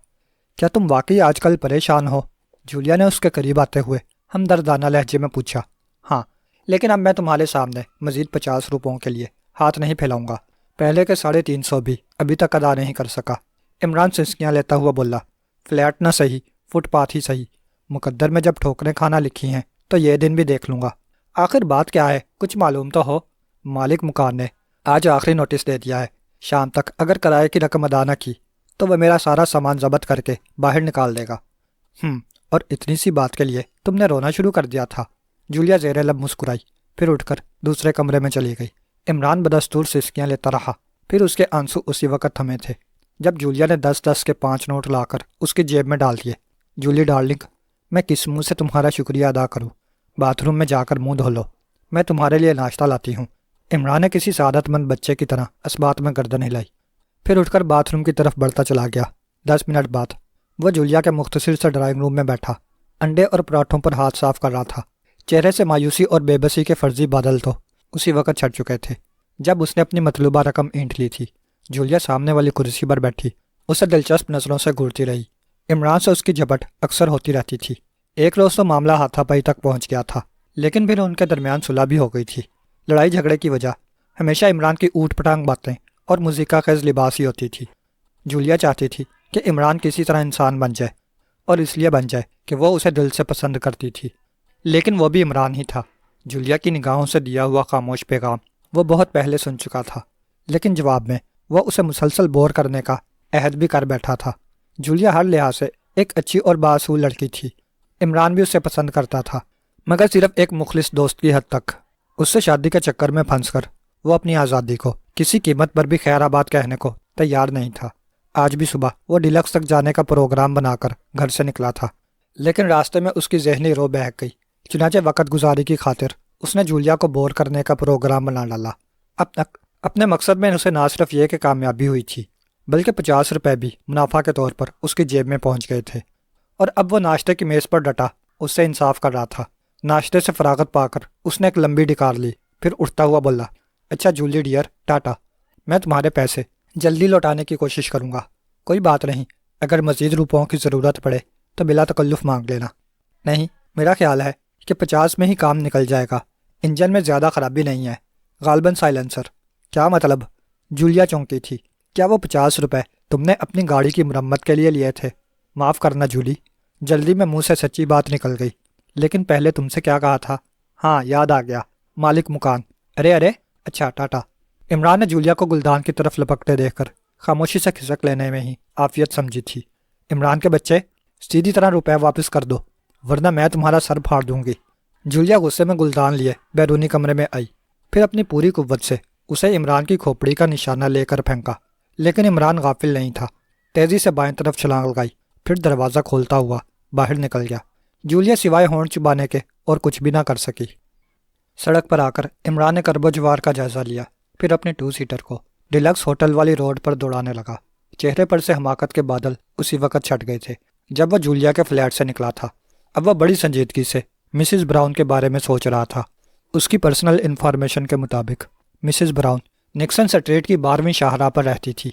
کیا تم واقعی آج کل پریشان ہو؟ جولیا نے اس کے قریب آتے ہوئے ہمدردانہ لہجے میں پوچھا۔ ہاں، لیکن اب میں تمہارے سامنے مزید 50 روپوں کے لیے ہاتھ نہیں پھیلاؤں گا۔ پہلے کے 350 بھی ابھی تک ادا نہیں کر سکا، عمران سسکیاں لیتا ہوا بولا۔ فلیٹ نہ صحیح، فٹ پاتھ ہی صحیح، مقدر میں جب ٹھوکریں کھانا لکھی ہیں تو یہ دن بھی دیکھ لوں گا۔ آخر بات کیا ہے، کچھ معلوم تو ہو؟ مالک مکان نے آج آخری نوٹس دے دیا ہے، شام تک اگر کرائے کی رقم ادا نہ کی تو وہ میرا سارا سامان ضبط کر کے باہر نکال دے گا۔ اور اتنی سی بات کے لیے تم نے رونا شروع کر دیا تھا؟ جولیا زیر لب مسکرائی، پھر اٹھ کر دوسرے کمرے میں چلی گئی۔ عمران بدستور سسکیاں لیتا رہا، پھر اس کے آنسو اسی وقت تھمے تھے جب جولیا نے 10 کے 5 نوٹ لا کر اس کی جیب میں ڈال دیے۔ جولی ڈارلنگ، میں کس منہ سے تمہارا شکریہ ادا کروں؟ باتھ روم میں جا کر منہ دھو لو، میں تمہارے لیے ناشتہ لاتی ہوں۔ عمران نے کسی سعادت مند بچے کی طرح اسبات میں گردن ہلائی، پھر اٹھ کر باتھ روم کی طرف بڑھتا چلا گیا۔ 10 منٹ بعد وہ جولیا کے مختصر سے ڈرائنگ روم میں بیٹھا، انڈے اور پراٹھوں پر ہاتھ صاف کر رہا تھا۔ چہرے سے مایوسی اور بے بسی کے فرضی بادل تو اسی وقت چھٹ چکے تھے جب اس نے اپنی مطلوبہ رقم اینٹ لی تھی۔ جولیا سامنے والی کرسی پر بیٹھی اسے دلچسپ نظروں سے گھورتی رہی۔ عمران سے اس کی جھپٹ اکثر ہوتی رہتی تھی۔ ایک روز تو معاملہ ہاتھا پائی تک پہنچ گیا تھا، لیکن پھر ان کے درمیان صلح بھی ہو گئی تھی۔ لڑائی جھگڑے کی وجہ ہمیشہ عمران کی اوٹ پٹانگ باتیں اور موسیقی خیز لباس ہی ہوتی تھی۔ جولیا چاہتی تھی کہ عمران کسی طرح انسان بن جائے، اور اس لیے بن جائے کہ وہ اسے دل سے پسند کرتی تھی، لیکن وہ بھی عمران ہی تھا۔ جولیا کی نگاہوں سے دیا ہوا خاموش پیغام وہ بہت پہلے سن چکا تھا، لیکن جواب میں وہ اسے مسلسل بور کرنے کا عہد بھی کر بیٹھا تھا۔ جولیا ہر لحاظ سے ایک اچھی اور بااصول لڑکی تھی۔ عمران بھی اسے پسند کرتا تھا، مگر صرف ایک مخلص دوست کی حد تک۔ اس سے شادی کے چکر میں پھنس کر وہ اپنی آزادی کو کسی قیمت پر بھی خیر آباد کہنے کو تیار نہیں تھا۔ آج بھی صبح وہ ڈیلکس تک جانے کا پروگرام بنا کر گھر سے نکلا تھا، لیکن راستے میں اس کی ذہنی رو بہک گئی۔ چنانچہ وقت گزاری کی خاطر اس نے جولیا کو بور کرنے کا پروگرام بنا ڈالا۔ اب تک اپنے مقصد میں اسے نہ صرف یہ کہ کامیابی ہوئی تھی، بلکہ 50 روپے بھی منافع کے طور پر اس کی جیب میں پہنچ گئے تھے۔ اور اب وہ ناشتے کی میز پر ڈٹا اس سے انصاف کر رہا تھا۔ ناشتے سے فراغت پا کر اس نے ایک لمبی ڈکار لی، پھر اٹھتا ہوا بولا، اچھا جولی ڈیئر، ٹاٹا، میں تمہارے پیسے جلدی لوٹانے کی کوشش کروں گا۔ کوئی بات نہیں، اگر مزید روپوں کی ضرورت پڑے تو بلا تکلف مانگ لینا۔ نہیں، میرا خیال ہے کہ 50 میں ہی کام نکل جائے گا، انجن میں زیادہ خرابی نہیں ہے، غالباً سائلنسر۔ کیا مطلب؟ جولیا چونکی تھی۔ کیا وہ 50 روپے تم نے اپنی گاڑی کی مرمت کے لیے لیے تھے؟ معاف کرنا جولی، جلدی میں منہ سے سچی بات نکل گئی، لیکن پہلے تم سے کیا کہا تھا؟ ہاں یاد آ گیا، مالک مکان۔ ارے اچھا ٹاٹا۔ عمران نے جولیا کو گلدان کی طرف لپکتے دیکھ کر خاموشی سے کھسک لینے میں ہی عافیت سمجھی تھی۔ عمران کے بچے، سیدھی طرح روپے واپس کر دو ورنہ میں تمہارا سر پھاڑ دوں گی۔ جولیا غصے میں گلدان لیے بیرونی کمرے میں آئی، پھر اپنی پوری قوت سے اسے عمران کی کھوپڑی کا نشانہ لے کر پھینکا، لیکن عمران غافل نہیں تھا۔ تیزی سے بائیں طرف چھلانگ لگائی، پھر دروازہ کھولتا ہوا باہر نکل گیا۔ جولیا سوائے ہونٹ چبانے کے اور کچھ بھی نہ کر سکی۔ سڑک پر آ کر عمران نے کرب و جوار کا جائزہ لیا، پھر اپنے 2 سیٹر کو ڈیلکس ہوٹل والی روڈ پر دوڑانے لگا۔ چہرے پر سے حماقت کے بادل اسی وقت چھٹ گئے تھے جب وہ جولیا کے فلیٹ سے نکلا تھا۔ اب وہ بڑی سنجیدگی سے مسز براؤن کے بارے میں سوچ رہا تھا۔ اس کی پرسنل انفارمیشن کے مطابق مسز براؤن نکسن سٹریٹ کی 12ویں شاہراہ پر رہتی تھی۔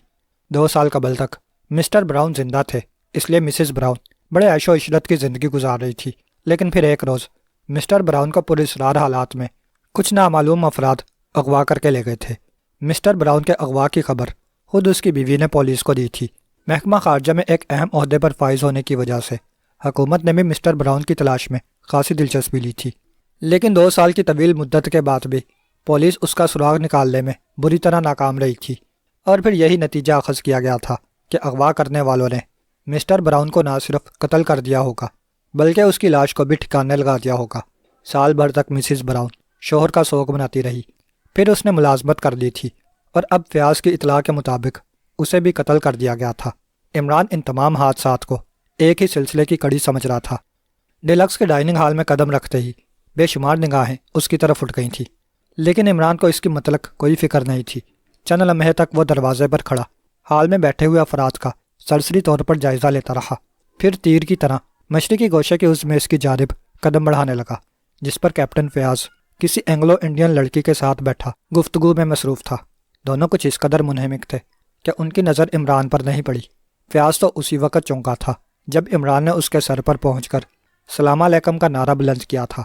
2 سال قبل تک مسٹر براؤن زندہ تھے، اس لیے مسز براؤن بڑے عیش و عشرت کی زندگی گزار رہی تھی۔ لیکن پھر ایک روز مسٹر براؤن کو پراسرار حالات میں کچھ نامعلوم افراد اغوا کر کے لے گئے تھے۔ مسٹر براؤن کے اغوا کی خبر خود اس کی بیوی نے پولیس کو دی تھی۔ محکمہ خارجہ میں ایک اہم عہدے پر فائز ہونے کی وجہ سے حکومت نے بھی مسٹر براؤن کی تلاش میں خاصی دلچسپی لی تھی، لیکن 2 سال کی طویل مدت کے بعد بھی پولیس اس کا سراغ نکالنے میں بری طرح ناکام رہی تھی، اور پھر یہی نتیجہ اخذ کیا گیا تھا کہ اغوا کرنے والوں نے مسٹر براؤن کو نہ صرف قتل کر دیا ہوگا بلکہ اس کی لاش کو بھی ٹھکانے لگا دیا ہوگا۔ سال بھر تک مسز براؤن شوہر کا سوگ مناتی رہی، پھر اس نے ملازمت کر لی تھی، اور اب فیاض کی اطلاع کے مطابق اسے بھی قتل کر دیا گیا تھا۔ عمران ان تمام حادثات کو ایک ہی سلسلے کی کڑی سمجھ رہا تھا۔ ڈیلکس کے ڈائننگ ہال میں قدم رکھتے ہی بے شمار نگاہیں اس کی طرف اٹھ گئی تھیں، لیکن عمران کو اس کی متعلق کوئی فکر نہیں تھی۔ چند لمحے تک وہ دروازے پر کھڑا ہال میں بیٹھے ہوئے افراد کا سرسری طور پر جائزہ لیتا رہا، پھر تیر کی طرح مشرقی گوشے کے اس میز کی جانب قدم بڑھانے لگا جس پر کیپٹن فیاض کسی اینگلو انڈین لڑکی کے ساتھ بیٹھا گفتگو میں مصروف تھا۔ دونوں کچھ اس قدر منہمک تھے کہ ان کی نظر عمران پر نہیں پڑی۔ فیاض تو اسی وقت چونکا تھا جب عمران نے اس کے سر پر پہنچ کر سلام علیکم کا نعرہ بلند کیا تھا۔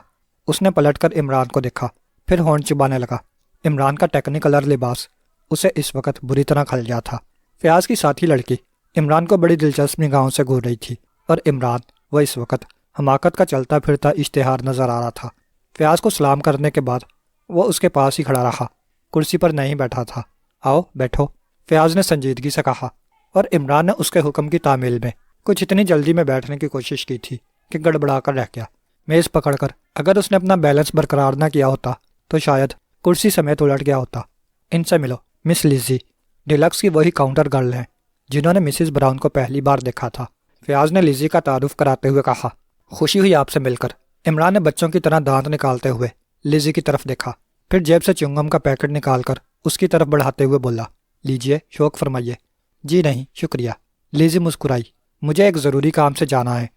اس نے پلٹ کر عمران کو دیکھا، پھر ہونٹ چبانے لگا۔ عمران کا ٹیکنیکلر لباس اسے اس وقت بری طرح کھل گیا تھا۔ فیاض کی ساتھی لڑکی عمران کو بڑی دلچسپ نگاہوں سے گھور رہی تھی، اور عمران وہ اس وقت حماقت کا چلتا پھرتا اشتہار نظر آ رہا تھا۔ فیاض کو سلام کرنے کے بعد وہ اس کے پاس ہی کھڑا رہا، کرسی پر نہیں بیٹھا تھا۔ آؤ بیٹھو، فیاض نے سنجیدگی سے کہا، اور عمران نے اس کے حکم کی تعمیل میں کچھ اتنی جلدی میں بیٹھنے کی کوشش کی تھی کہ گڑبڑا کر رہ گیا۔ میز پکڑ کر اگر اس نے اپنا بیلنس برقرار نہ کیا ہوتا تو شاید کرسی سمیت الٹ گیا ہوتا۔ ان سے ملو، مس لیزی، ڈیلکس کی وہی کاؤنٹر گرل ہیں جنہوں نے مسز براؤن کو پہلی بار دیکھا تھا۔ فیاض نے لیزی کا تعارف کراتے ہوئے کہا، خوشی ہوئی آپ سے مل کر۔ عمران نے بچوں کی طرح دانت نکالتے ہوئے لیزی کی طرف دیکھا، پھر جیب سے چنگم کا پیکٹ نکال کر اس کی طرف بڑھاتے ہوئے بولا، لیجئے، شوق فرمائیے۔ جی نہیں شکریہ، لیزی مسکرائی، مجھے ایک ضروری کام سے جانا ہے،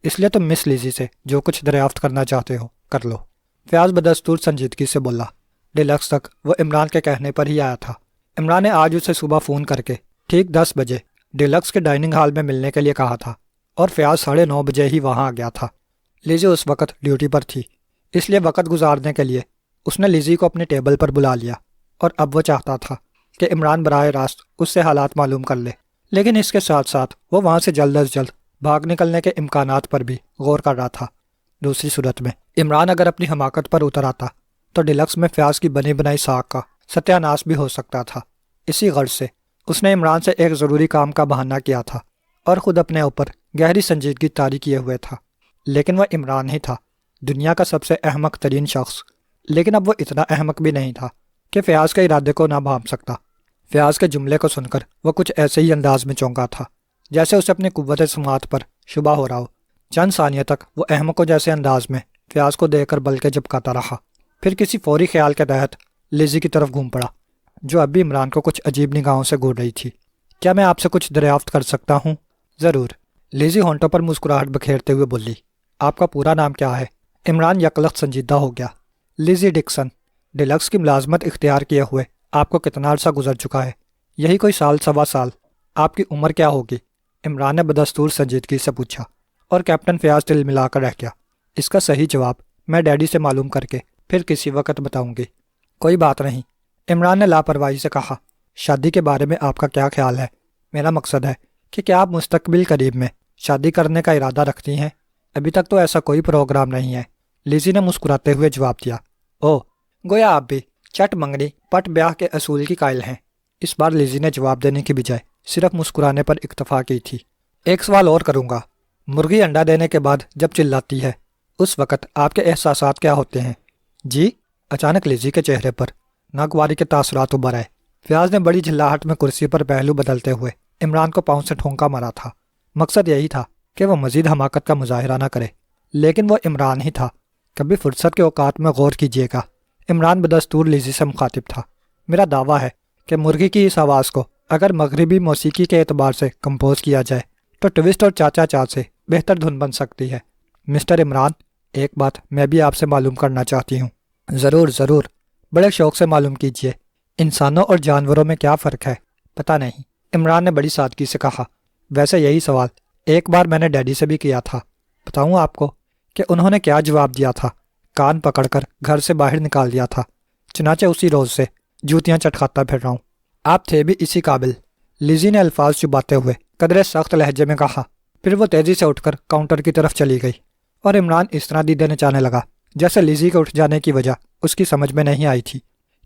اس لیے تم مس لیزی سے جو کچھ دریافت کرنا چاہتے ہو کر لو۔ فیاض بدستور سنجیدگی سے بولا۔ ڈیلکس تک وہ عمران کے کہنے پر ہی آیا تھا۔ عمران نے آج اسے صبح فون کر کے ٹھیک 10 بجے ڈیلکس کے ڈائننگ ہال میں ملنے کے لیے کہا تھا، اور فیاض 9:30 بجے ہی وہاں آ گیا تھا۔ لیزی اس وقت ڈیوٹی پر تھی، اس لیے وقت گزارنے کے لیے اس نے لیزی کو اپنے ٹیبل پر بلا لیا، اور اب وہ چاہتا تھا کہ عمران براہ راست اس سے حالات معلوم کر لے، لیکن اس کے ساتھ ساتھ وہ وہاں سے جلد از جلد بھاگ نکلنے کے امکانات پر بھی غور کر رہا تھا۔ دوسری صورت میں عمران اگر اپنی حماقت پر اتر آتا تو ڈیلکس میں فیاض کی بنی بنائی ساکھ کا ستیہ ناش بھی ہو سکتا تھا۔ اسی غرض سے اس نے عمران سے ایک ضروری کام کا بہانہ کیا تھا اور خود اپنے اوپر گہری سنجیدگی طاری کیے ہوئے تھا۔ لیکن وہ عمران ہی تھا، دنیا کا سب سے احمق ترین شخص، لیکن اب وہ اتنا احمق بھی نہیں تھا کہ فیاض کے ارادے کو نہ بھانپ سکتا۔ فیاض کے جملے کو سن کر وہ کچھ ایسے ہی انداز میں چونکا تھا جیسے اسے اپنی قوت سماعت پر شبہ ہو رہا ہو۔ چند ثانیہ تک وہ احمقوں جیسے انداز میں فیاض کو دیکھ کر بلکہ جھپکاتا رہا، پھر کسی فوری خیال کے تحت لیزی کی طرف گھوم پڑا جو اب بھی عمران کو کچھ عجیب نگاہوں سے گھور رہی تھی۔ کیا میں آپ سے کچھ دریافت کر سکتا ہوں؟ ضرور، لیزی ہونٹوں پر مسکراہٹ بکھیرتے ہوئے بولی، آپ کا پورا نام کیا ہے؟ عمران یکلخت سنجیدہ ہو گیا۔ Lazy Dixon. ڈیلکس کی ملازمت اختیار کیے ہوئے آپ کو کتنا عرصہ گزر چکا ہے؟ یہی کوئی سال سوا سال۔ آپ کی عمر کیا ہوگی؟ عمران نے بدستور سنجیدگی سے پوچھا، اور کیپٹن فیاض دل ملا کر رہ گیا۔ اس کا صحیح جواب میں ڈیڈی سے معلوم کر کے پھر کسی وقت بتاؤں گی۔ کوئی بات نہیں، عمران نے لاپرواہی سے کہا۔ شادی کے بارے میں آپ کا کیا خیال ہے؟ میرا مقصد ہے کہ کیا آپ مستقبل قریب میں شادی کرنے کا ارادہ رکھتی ہیں؟ ابھی تک تو ایسا کوئی پروگرام نہیں ہے، لیزی نے مسکراتے ہوئے جواب دیا۔ او، گویا آپ بھی چٹ منگنی پٹ بیاہ کے اصول کی قائل ہیں۔ اس بار لیزی نے جواب دینے کی بجائے صرف مسکرانے پر اکتفا کی تھی۔ ایک سوال اور کروں گا، مرغی انڈا دینے کے بعد جب چلاتی ہے اس وقت آپ کے احساسات کیا ہوتے ہیں؟ جی؟ اچانک لیزی کے چہرے پر ناگواری کے تاثرات ابھر آئے۔ فیاض نے بڑی جھلاہٹ میں کرسی پر پہلو بدلتے ہوئے عمران کو پاؤں سے ٹھونکا مارا تھا۔ مقصد یہی تھا کہ وہ مزید حماقت کا مظاہرہ نہ کرے، لیکن وہ عمران ہی تھا۔ کبھی فرصت کے اوقات میں غور کیجیے گا۔ عمران بدستور لیزی سے مخاطب تھا۔ میرا دعویٰ ہے کہ مرغی کی اس آواز کو اگر مغربی موسیقی کے اعتبار سے کمپوز کیا جائے تو ٹوسٹ اور چاچا چا سے بہتر دھن بن سکتی ہے۔ مسٹر عمران، ایک بات میں بھی آپ سے معلوم کرنا چاہتی ہوں۔ ضرور ضرور، بڑے شوق سے معلوم کیجیے۔ انسانوں اور جانوروں میں کیا فرق ہے؟ پتہ نہیں، عمران نے بڑی سادگی سے کہا۔ ویسے یہی سوال ایک بار میں نے ڈیڈی سے بھی کیا تھا۔ بتاؤں آپ کو کہ انہوں نے کیا جواب دیا تھا؟ کان پکڑ کر گھر سے باہر نکال دیا تھا۔ چنانچہ اسی روز سے جوتیاں چٹکھاتا پھر رہا ہوں۔ آپ تھے بھی اسی قابل، لیزی نے الفاظ چباتے ہوئے قدرے سخت لہجے میں کہا۔ پھر وہ تیزی سے اٹھ کر کاؤنٹر کی طرف چلی گئی، اور عمران اس طرح دیدے نچانے لگا جیسے لیزی کے اٹھ جانے کی وجہ اس کی سمجھ میں نہیں آئی تھی۔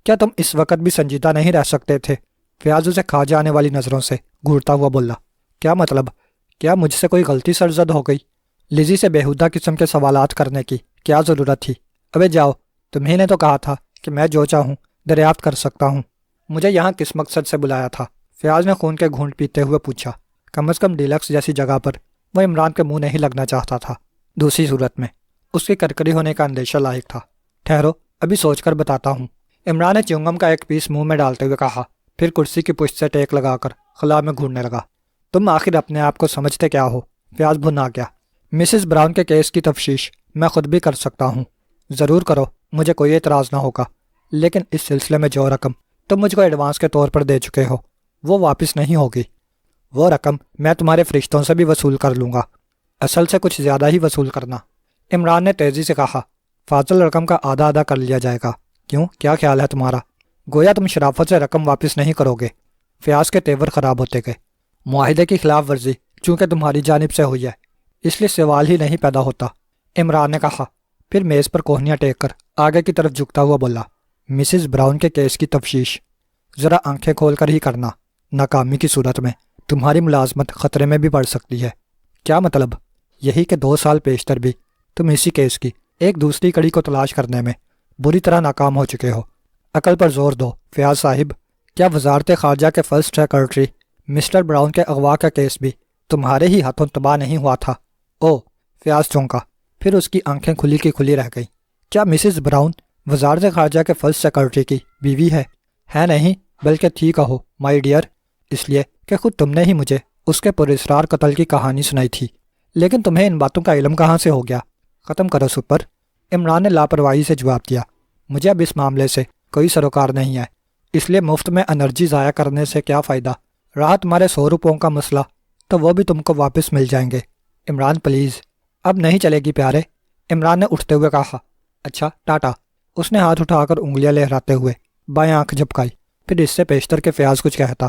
کیا تم اس وقت بھی سنجیدہ نہیں رہ سکتے تھے؟ فیاض اسے کھا جانے والی نظروں سے گھورتا ہوا بولا۔ کیا مطلب؟ کیا مجھ سے کوئی غلطی سرزد ہو گئی؟ لیزی سے بیہودہ قسم کے سوالات کرنے کی کیا ضرورت تھی؟ ابے جاؤ، تمہیں نے تو کہا تھا کہ میں جو چاہوں دریافت کر سکتا ہوں۔ مجھے یہاں کس مقصد سے بلایا تھا؟ فیاض نے خون کے گھونٹ پیتے ہوئے پوچھا۔ کم از کم ڈیلکس جیسی جگہ پر وہ عمران کے منہ نہیں لگنا چاہتا تھا۔ دوسری صورت میں اس کی کرکری ہونے کا اندیشہ لاحق تھا۔ ٹھہرو، ابھی سوچ کر بتاتا ہوں۔ عمران نے چیونگم کا ایک پیس منہ میں ڈالتے ہوئے کہا، پھر کرسی کی پشت سے ٹیک لگا کر خلا میں گھورنے لگا۔ تم آخر اپنے آپ کو سمجھتے کیا ہو؟ فیاض بھن آ گیا۔ مسز براؤن کے کیس کی تفتیش میں خود بھی کر سکتا ہوں۔ ضرور کرو، مجھے کوئی اعتراض نہ ہوگا، لیکن اس سلسلے میں جو رقم تم مجھ کو ایڈوانس کے طور پر دے چکے ہو وہ واپس نہیں ہوگی۔ وہ رقم میں تمہارے فرشتوں سے بھی وصول کر لوں گا، اصل سے کچھ زیادہ ہی وصول کرنا۔ عمران نے تیزی سے کہا۔ فاضل رقم کا آدھا آدھا کر لیا جائے گا۔ کیوں، کیا خیال ہے تمہارا؟ گویا تم شرافت سے رقم واپس نہیں کرو گے۔ فیاض کے تیور خراب ہوتے گئے۔ معاہدے کی خلاف ورزی چونکہ تمہاری جانب سے ہوئی ہے، اس لیے سوال ہی نہیں پیدا ہوتا، عمران نے کہا۔ پھر میز پر کوہنیاں ٹیک کر آگے کی طرف جھکتا ہوا بولا، مسز براؤن کے کیس کی تفتیش ذرا آنکھیں کھول کر ہی کرنا۔ ناکامی کی صورت میں تمہاری ملازمت خطرے میں بھی پڑ سکتی ہے۔ کیا مطلب؟ یہی کہ 2 سال پیشتر بھی تم اسی کیس کی ایک دوسری کڑی کو تلاش کرنے میں بری طرح ناکام ہو چکے ہو۔ عقل پر زور دو فیاض صاحب۔ کیا وزارت خارجہ کے فرسٹ سیکرٹری مسٹر براؤن کے اغوا کا کیس بھی تمہارے ہی ہاتھوں تباہ نہیں ہوا تھا؟ او، فیاض چونکا، پھر اس کی آنکھیں کھلی کی کھلی رہ گئیں۔ کیا مسز براؤن وزارت خارجہ کے فرسٹ سیکرٹری کی بیوی ہے؟ نہیں، بلکہ تھی کہو مائی ڈیئر، اس لیے کہ خود تم نے ہی مجھے اس کے پراسرار قتل کی کہانی سنائی تھی۔ لیکن تمہیں ان باتوں کا علم کہاں سے ہو گیا؟ ختم کرو سپر، عمران نے لاپرواہی سے جواب دیا۔ مجھے اب اس معاملے سے کوئی سروکار نہیں ہے، اس لیے مفت میں انرجی ضائع کرنے سے کیا فائدہ؟ رہا تمہارے 100 روپوں کا مسئلہ تو وہ بھی تم کو واپس مل جائیں گے۔ عمران پلیز، اب نہیں چلے گی پیارے، عمران نے اٹھتے ہوئے کہا۔ اچھا ٹاٹا، اس نے ہاتھ اٹھا کر انگلیاں لہراتے ہوئے بائیں آنکھ جھپکائی۔ پھر اس سے پیشتر کے فیاض کچھ کہتا،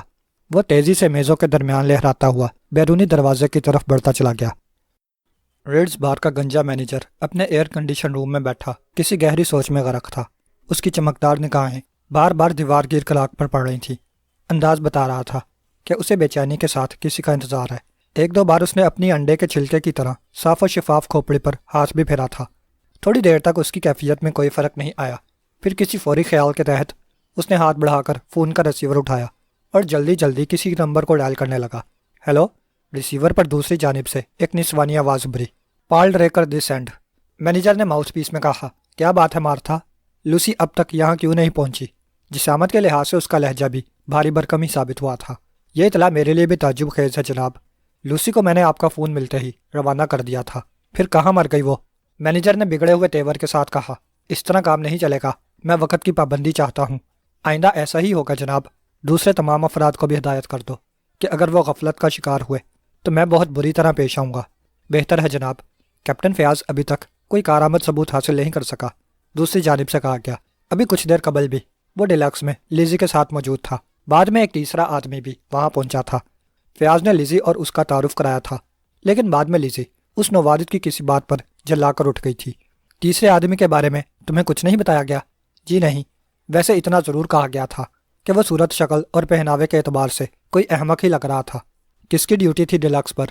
وہ تیزی سے میزوں کے درمیان لہراتا ہوا بیرونی دروازے کی طرف بڑھتا چلا گیا۔ ریڈز بار کا گنجا مینیجر اپنے ایئر کنڈیشن روم میں بیٹھا کسی گہری سوچ میں غرق تھا۔ اس کی چمکدار نگاہیں بار بار دیوار گیر کلاک پر پڑ رہی تھیں۔ انداز بتا رہا تھا کہ اسے بے چینی کے ساتھ کسی کا انتظار ہے۔ 1-2 بار اس نے اپنی انڈے کے چھلکے کی طرح صاف و شفاف کھوپڑی پر ہاتھ بھی پھیرا تھا۔ تھوڑی دیر تک اس کی کیفیت میں کوئی فرق نہیں آیا۔ پھر کسی فوری خیال کے تحت اس نے ہاتھ بڑھا کر فون کا ریسیور اٹھایا اور جلدی جلدی کسی نمبر کو ڈائل کرنے لگا۔ ہیلو، ریسیور پر دوسری جانب سے ایک نسوانی آواز ابھری، پال ریکر دس اینڈ۔ مینیجر نے ماؤتھ پیس میں کہا، کیا بات ہے مارتھا، لوسی اب تک یہاں کیوں نہیں پہنچی؟ جسامت کے لحاظ سے اس کا لہجہ بھی بھاری بھرکم ہی ثابت ہوا تھا۔ یہ اطلاع میرے لیے بھی تعجب خیز ہے جناب، لوسی کو میں نے آپ کا فون ملتے ہی روانہ کر دیا تھا۔ پھر کہاں مر گئی وہ؟ مینیجر نے بگڑے ہوئے تیور کے ساتھ کہا۔ اس طرح کام نہیں چلے گا، میں وقت کی پابندی چاہتا ہوں۔ آئندہ ایسا ہی ہوگا جناب۔ دوسرے تمام افراد کو بھی ہدایت کر دو کہ اگر وہ غفلت کا شکار ہوئے تو میں بہت بری طرح پیش آؤں گا۔ بہتر ہے جناب۔ کیپٹن فیاض ابھی تک کوئی کارآمد ثبوت حاصل نہیں کر سکا، دوسری جانب سے کہا گیا۔ ابھی کچھ دیر قبل بھی وہ ڈیلکس میں لیزی کے ساتھ موجود تھا۔ بعد میں ایک تیسرا آدمی بھی وہاں پہنچا تھا۔ فیاض نے لیزی اور اس کا تعارف کرایا تھا، لیکن بعد میں لیزی اس نوادر کی کسی بات پر جلا کر اٹھ گئی تھی۔ تیسرے آدمی کے بارے میں تمہیں کچھ نہیں بتایا گیا؟ جی نہیں، ویسے اتنا ضرور کہا گیا تھا کہ وہ صورت شکل اور پہناوے کے اعتبار سے کوئی احمق ہی لگ رہا تھا۔ کس کی ڈیوٹی تھی ڈیلکس پر؟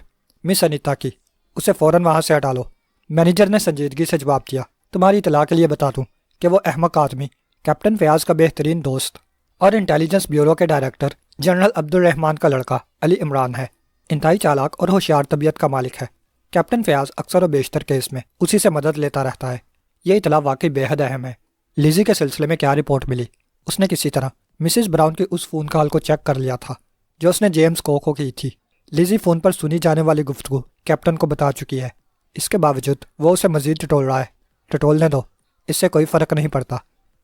مس انیتا کی۔ اسے فوراً وہاں سے ہٹا لو۔ مینیجر نے سنجیدگی سے جواب دیا۔ تمہاری اطلاع کے لیے بتا دوں کہ وہ احمق آدمی کیپٹن فیاض کا بہترین دوست اور انٹیلیجنس بیورو کے ڈائریکٹر جنرل عبد الرحمان کا لڑکا علی عمران ہے۔ انتہائی چالاک اور ہوشیار طبیعت کا مالک ہے۔ کیپٹن فیاض اکثر و بیشتر کیس میں اسی سے مدد لیتا رہتا ہے۔ یہ اطلاع واقعی بے حد اہم ہے۔ لیزی کے سلسلے میں کیا رپورٹ ملی؟ اس نے کسی طرح مسز براؤن کی اس فون کال کو چیک کر لیا تھا جو اس نے جیمز کوک کو کی تھی۔ لیزی فون پر سنی جانے والی گفتگو کیپٹن کو بتا چکی ہے۔ اس کے باوجود وہ اسے مزید ٹٹول رہا ہے۔ ٹٹولنے دو، اس سے کوئی فرق نہیں پڑتا۔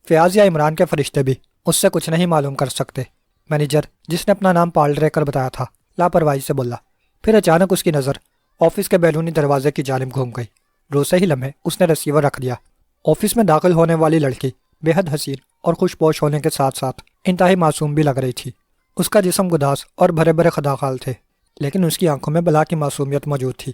فیاض یا عمران کے فرشتے بھی اس سے کچھ نہیں معلوم کر سکتے۔ مینیجر، جس نے اپنا نام پال ریکر بتایا تھا، لاپرواہی سے بولا۔ پھر اچانک اس کی نظر آفس کے بیرونی دروازے کی جانب گھوم گئی۔ روسے ہی لمحے اس نے ریسیور رکھ دیا۔ آفس میں داخل ہونے والی لڑکی بے حد حسین اور خوش پوش ہونے کے ساتھ ساتھ انتہائی معصوم بھی لگ رہی تھی۔ اس کا جسم گداس اور بھرے بھرے خداخال تھے، لیکن اس کی آنکھوں میں بلا کی معصومیت موجود تھی۔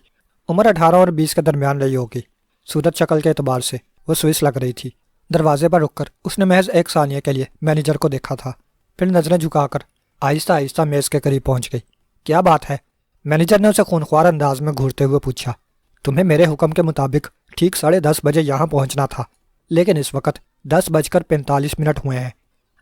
عمر 18 اور 20 کے درمیان رہی ہوگی۔ صورت شکل کے اعتبار سے وہ سوئس لگ رہی تھی۔ دروازے پر رک کر اس نے محض ایک ثانیہ کے لیے مینیجر کو دیکھا تھا، پھر نظریں جھکا کر آہستہ آہستہ میز کے قریب پہنچ گئی۔ کیا بات ہے؟ مینیجر نے اسے خونخوار انداز میں گھورتے ہوئے پوچھا۔ تمہیں میرے حکم کے مطابق ٹھیک 10:30 بجے یہاں پہنچنا تھا، لیکن اس وقت 10:45 ہوئے ہیں۔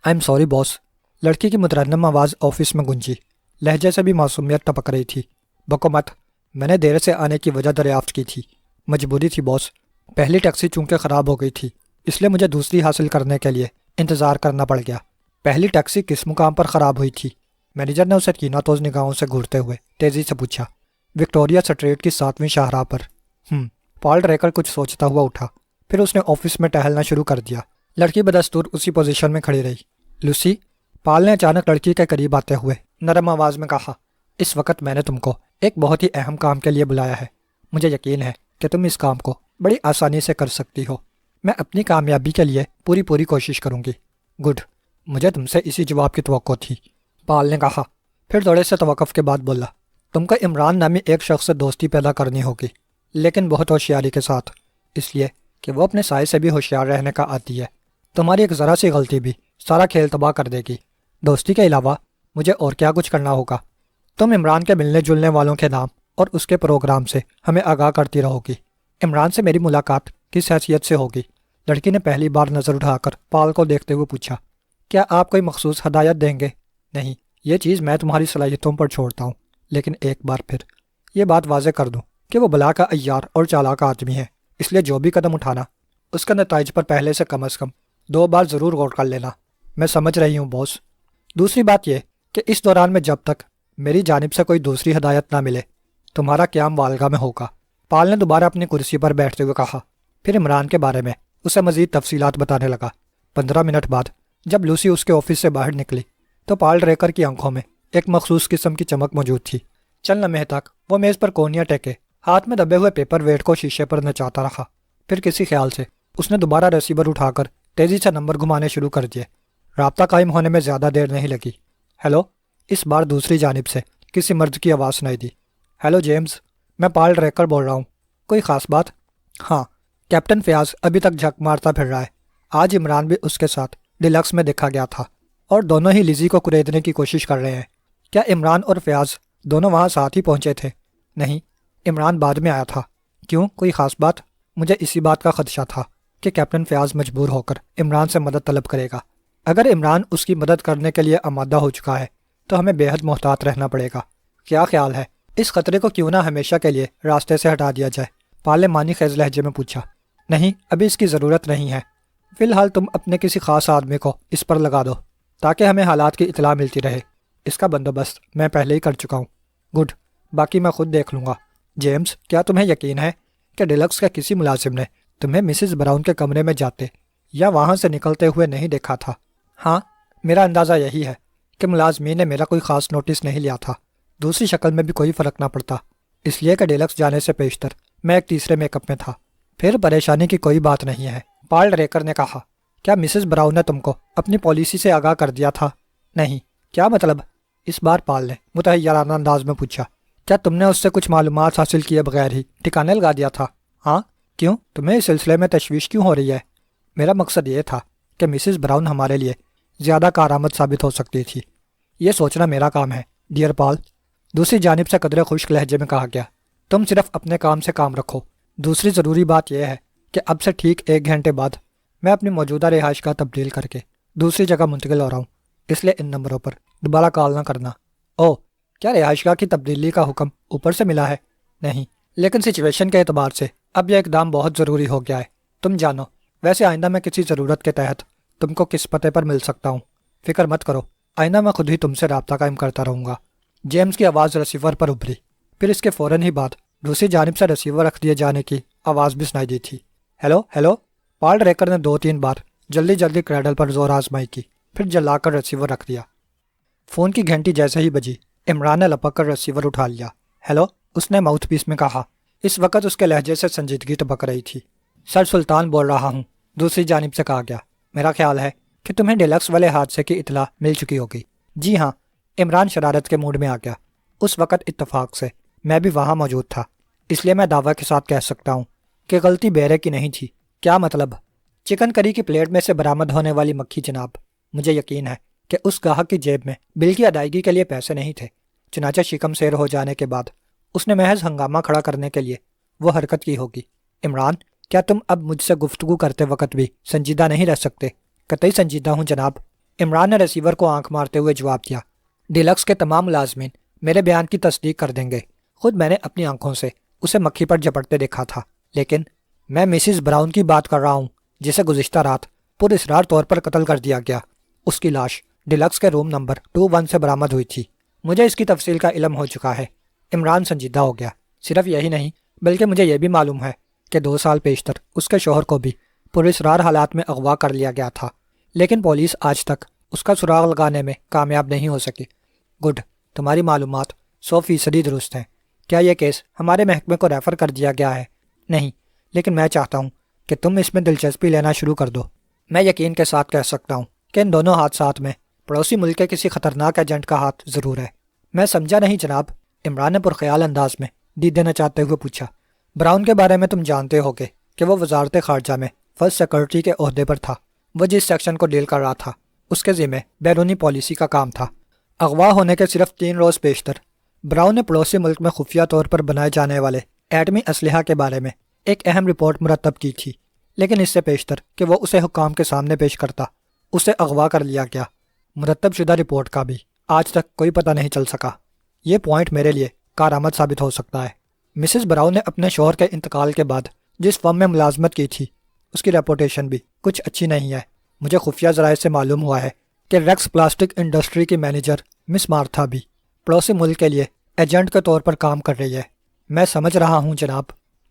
آئی ایم سوری باس۔ لڑکی کی مترنم آواز آفس میں گونجی، لہجے سے بھی معصومیت ٹپک رہی تھی۔ بکو مت، میں نے دیر سے آنے کی وجہ دریافت کی تھی۔ مجبوری تھی باس، پہلی ٹیکسی چونکہ خراب ہو گئی تھی، اس لیے مجھے دوسری حاصل کرنے کے لیے انتظار کرنا پڑ گیا۔ پہلی ٹیکسی کس مقام پر خراب ہوئی تھی؟ مینیجر نے اسے کیناتوز نگاہوں سے گھورتے ہوئے تیزی سے پوچھا۔ وکٹوریا اسٹریٹ کی 7ویں شاہراہ پر۔ پال ریکر کچھ سوچتا ہوا اٹھا، پھر اس نے آفس میں ٹہلنا شروع کر دیا۔ لڑکی بدستور اسی پوزیشن میں کھڑی رہی۔ لوسی، پال نے اچانک لڑکی کے قریب آتے ہوئے نرم آواز میں کہا، اس وقت میں نے تم کو ایک بہت ہی اہم کام کے لیے بلایا ہے۔ مجھے یقین ہے کہ تم اس کام کو بڑی آسانی سے کر سکتی ہو۔ میں اپنی کامیابی کے لیے پوری کوشش کروں گی۔ گڈ، مجھے تم سے اسی جواب کی توقع تھی، پال نے کہا، پھر تھوڑے سے توقف کے بعد بولا۔ تم کو عمران نامی ایک شخص سے دوستی پیدا کرنی ہوگی، لیکن بہت ہوشیاری کے ساتھ، اس لیے کہ وہ اپنے سائے سے بھی ہوشیار رہنے کا عادی ہے۔ تمہاری ایک ذرا سی غلطی بھی سارا کھیل تباہ کر دے گی۔ دوستی کے علاوہ مجھے اور کیا کچھ کرنا ہوگا؟ تم عمران کے ملنے جلنے والوں کے نام اور اس کے پروگرام سے ہمیں آگاہ کرتی رہو گی۔ عمران سے میری ملاقات کس حیثیت سے ہوگی؟ لڑکی نے پہلی بار نظر اٹھا کر پال کو دیکھتے ہوئے پوچھا۔ کیا آپ کوئی مخصوص ہدایت دیں گے؟ نہیں، یہ چیز میں تمہاری صلاحیتوں پر چھوڑتا ہوں، لیکن ایک بار پھر یہ بات واضح کر دوں کہ وہ بلا کا عیار اور چالاک آدمی ہے، اس لیے جو بھی قدم اٹھانا اس کا نتائج پر پہلے سے کم 2 بار ضرور غور کر لینا۔ میں سمجھ رہی ہوں باس۔ دوسری بات یہ کہ اس دوران میں جب تک میری جانب سے کوئی دوسری ہدایت نہ ملے تمہارا قیام والگاہ میں ہوگا۔ پال نے دوبارہ اپنی کرسی پر بیٹھتے ہوئے کہا، پھر عمران کے بارے میں اسے مزید تفصیلات بتانے لگا۔ 15 منٹ بعد جب لوسی اس کے آفس سے باہر نکلی تو پال ریکر کی آنکھوں میں ایک مخصوص قسم کی چمک موجود تھی۔ چند لمحے تک وہ میز پر کونیاں ٹیکے ہاتھ میں دبے ہوئے پیپر ویٹ کو شیشے پر نچاتا رہا، پھر کسی خیال سے اس نے دوبارہ ریسیور اٹھا کر تیزی سے نمبر گھمانے شروع کر دیے۔ رابطہ قائم ہونے میں زیادہ دیر نہیں لگی۔ ہیلو، اس بار دوسری جانب سے کسی مرد کی آواز سنائی دی۔ ہیلو جیمز، میں پال ریکر بول رہا ہوں۔ کوئی خاص بات؟ ہاں، کیپٹن فیاض ابھی تک جھک مارتا پھر رہا ہے۔ آج عمران بھی اس کے ساتھ ڈیلکس میں دیکھا گیا تھا اور دونوں ہی لیزی کو کریدنے کی کوشش کر رہے ہیں۔ کیا عمران اور فیاض دونوں وہاں ساتھ ہی پہنچے تھے؟ نہیں، عمران بعد میں آیا تھا۔ کیوں، کوئی خاص بات؟ مجھے اسی بات کا خدشہ تھا کہ کیپٹن فیاض مجبور ہو کر عمران سے مدد طلب کرے گا۔ اگر عمران اس کی مدد کرنے کے لیے آمادہ ہو چکا ہے تو ہمیں بے حد محتاط رہنا پڑے گا۔ کیا خیال ہے اس خطرے کو کیوں نہ ہمیشہ کے لیے راستے سے ہٹا دیا جائے؟ پال نے معنی خیز لہجے میں پوچھا۔ نہیں، ابھی اس کی ضرورت نہیں ہے۔ فی الحال تم اپنے کسی خاص آدمی کو اس پر لگا دو تاکہ ہمیں حالات کی اطلاع ملتی رہے۔ اس کا بندوبست میں پہلے ہی کر چکا ہوں۔ گڈ، باقی میں خود دیکھ لوں گا۔ جیمز، کیا تمہیں یقین ہے کہ ڈیلکس کے کسی ملازم نے تمہیں مسز براؤن کے کمرے میں جاتے یا وہاں سے نکلتے ہوئے نہیں دیکھا تھا؟ ہاں، میرا اندازہ یہی ہے کہ ملازمین نے میرا کوئی خاص نوٹس نہیں لیا تھا۔ دوسری شکل میں بھی کوئی فرق نہ پڑتا، اس لیے کہ ڈیلکس جانے سے پیشتر میں ایک تیسرے میک اپ میں تھا۔ پھر پریشانی کی کوئی بات نہیں ہے، پال ریکر نے کہا۔ کیا مسز براؤن نے تم کو اپنی پالیسی سے آگاہ کر دیا تھا؟ نہیں۔ کیا مطلب؟ اس بار پال نے متحیرانہ انداز میں پوچھا۔ کیا تم نے اس سے کچھ معلومات حاصل کیے بغیر ہی ٹھکانے لگا دیا تھا؟ ہاں۔ کیوں؟ تمہیں اس سلسلے میں تشویش کیوں ہو رہی ہے؟ میرا مقصد یہ تھا کہ مسز براؤن ہمارے لیے زیادہ کارآمد ثابت ہو سکتی تھی۔ یہ سوچنا میرا کام ہے ڈیئر پال، دوسری جانب سے قدرے خشک لہجے میں کہا گیا۔ تم صرف اپنے کام سے کام رکھو۔ دوسری ضروری بات یہ ہے کہ اب سے ٹھیک 1 گھنٹے بعد میں اپنی موجودہ رہائش گاہ تبدیل کر کے دوسری جگہ منتقل ہو رہا ہوں، اس لیے ان نمبروں پر دوبارہ کال نہ کرنا۔ او، کیا رہائش گاہ کی تبدیلی کا حکم اوپر سے ملا ہے؟ نہیں، لیکن سچویشن کے اعتبار سے اب یہ اقدام بہت ضروری ہو گیا ہے، تم جانو۔ ویسے آئندہ میں کسی ضرورت کے تحت تم کو کس پتے پر مل سکتا ہوں؟ فکر مت کرو، آئندہ میں خود ہی تم سے رابطہ قائم کرتا رہوں گا۔ جیمز کی آواز ریسیور پر ابھری، پھر اس کے فوراً ہی بعد دوسری جانب سے ریسیور رکھ دیے جانے کی آواز بھی سنائی دی تھی۔ Hello hello. پال ریکر نے 2-3 بار جلدی کریڈل پر زور آزمائی کی، پھر جلا کر ریسیور رکھ دیا۔ فون کی گھنٹی جیسے ہی بجی، عمران نے لپک کر ریسیور اٹھا لیا۔ ہیلو، اس نے ماؤتھ پیس میں کہا۔ اس وقت اس کے لہجے سے سنجیدگی ٹپک رہی تھی۔ سر سلطان بول رہا ہوں، دوسری جانب سے کہا گیا۔ میرا خیال ہے کہ تمہیں ڈیلکس والے حادثے کی اطلاع مل چکی ہوگی۔ جی ہاں، عمران شرارت کے موڈ میں آ گیا۔ اس وقت اتفاق سے میں بھی وہاں موجود تھا، اس لیے میں دعویٰ کے ساتھ کہہ سکتا ہوں کہ غلطی بیرے کی نہیں تھی۔ کیا مطلب؟ چکن کری کی پلیٹ میں سے برآمد ہونے والی مکھی جناب، مجھے یقین ہے کہ اس گاہک کی جیب میں بل کی ادائیگی کے لیے پیسے نہیں تھے، چنانچہ شکم سیر ہو جانے کے بعد اس نے محض ہنگامہ کھڑا کرنے کے لیے وہ حرکت کی ہوگی۔ عمران، کیا تم اب مجھ سے گفتگو کرتے وقت بھی سنجیدہ نہیں رہ سکتے؟ قطعی سنجیدہ ہوں جناب، عمران نے ریسیور کو آنکھ مارتے ہوئے جواب دیا۔ ڈیلکس کے تمام ملازمین میرے بیان کی تصدیق کر دیں گے۔ خود میں نے اپنی آنکھوں سے اسے مکھی پر جھپٹتے دیکھا تھا، لیکن میں مسز براؤن کی بات کر رہا ہوں جسے گزشتہ رات پر اصرار طور پر قتل کر دیا گیا۔ اس کی لاش ڈیلکس کے روم نمبر 21 سے برآمد ہوئی تھی۔ مجھے اس کی تفصیل کا علم ہو چکا ہے۔ عمران سنجیدہ ہو گیا۔ صرف یہی نہیں بلکہ مجھے یہ بھی معلوم ہے کہ 2 سال پیشتر اس کے شوہر کو بھی پراسرار حالات میں اغوا کر لیا گیا تھا، لیکن پولیس آج تک اس کا سراغ لگانے میں کامیاب نہیں ہو سکی۔ گڈ، تمہاری معلومات 100% درست ہیں۔ کیا یہ کیس ہمارے محکمے کو ریفر کر دیا گیا ہے؟ نہیں، لیکن میں چاہتا ہوں کہ تم اس میں دلچسپی لینا شروع کر دو۔ میں یقین کے ساتھ کہہ سکتا ہوں کہ ان دونوں حادثات میں پڑوسی ملک کے کسی خطرناک ایجنٹ کا ہاتھ ضرور ہے۔ میں سمجھا نہیں جناب، عمران نے پرخیال انداز میں دیدے نچاتے ہوئے پوچھا۔ براؤن کے بارے میں تم جانتے ہوگے کہ وہ وزارت خارجہ میں فرسٹ سیکرٹری کے عہدے پر تھا۔ وہ جس سیکشن کو ڈیل کر رہا تھا اس کے ذمہ بیرونی پالیسی کا کام تھا۔ اغوا ہونے کے صرف 3 روز پیشتر براؤن نے پڑوسی ملک میں خفیہ طور پر بنائے جانے والے ایٹمی اسلحہ کے بارے میں ایک اہم رپورٹ مرتب کی تھی، لیکن اس سے پیشتر کہ وہ اسے حکام کے سامنے پیش کرتا، اسے اغوا کر لیا گیا۔ مرتب شدہ رپورٹ کا بھی آج تک کوئی پتہ نہیں چل سکا۔ یہ پوائنٹ میرے لیے کارآمد ثابت ہو سکتا ہے۔ مسز براؤن نے اپنے شوہر کے انتقال کے بعد جس فرم میں ملازمت کی تھی اس کی ریپوٹیشن بھی کچھ اچھی نہیں ہے۔ مجھے خفیہ ذرائع سے معلوم ہوا ہے کہ ریکس پلاسٹک انڈسٹری کی مینیجر مس مارتھا بھی پڑوسی ملک کے لیے ایجنٹ کے طور پر کام کر رہی ہے۔ میں سمجھ رہا ہوں جناب،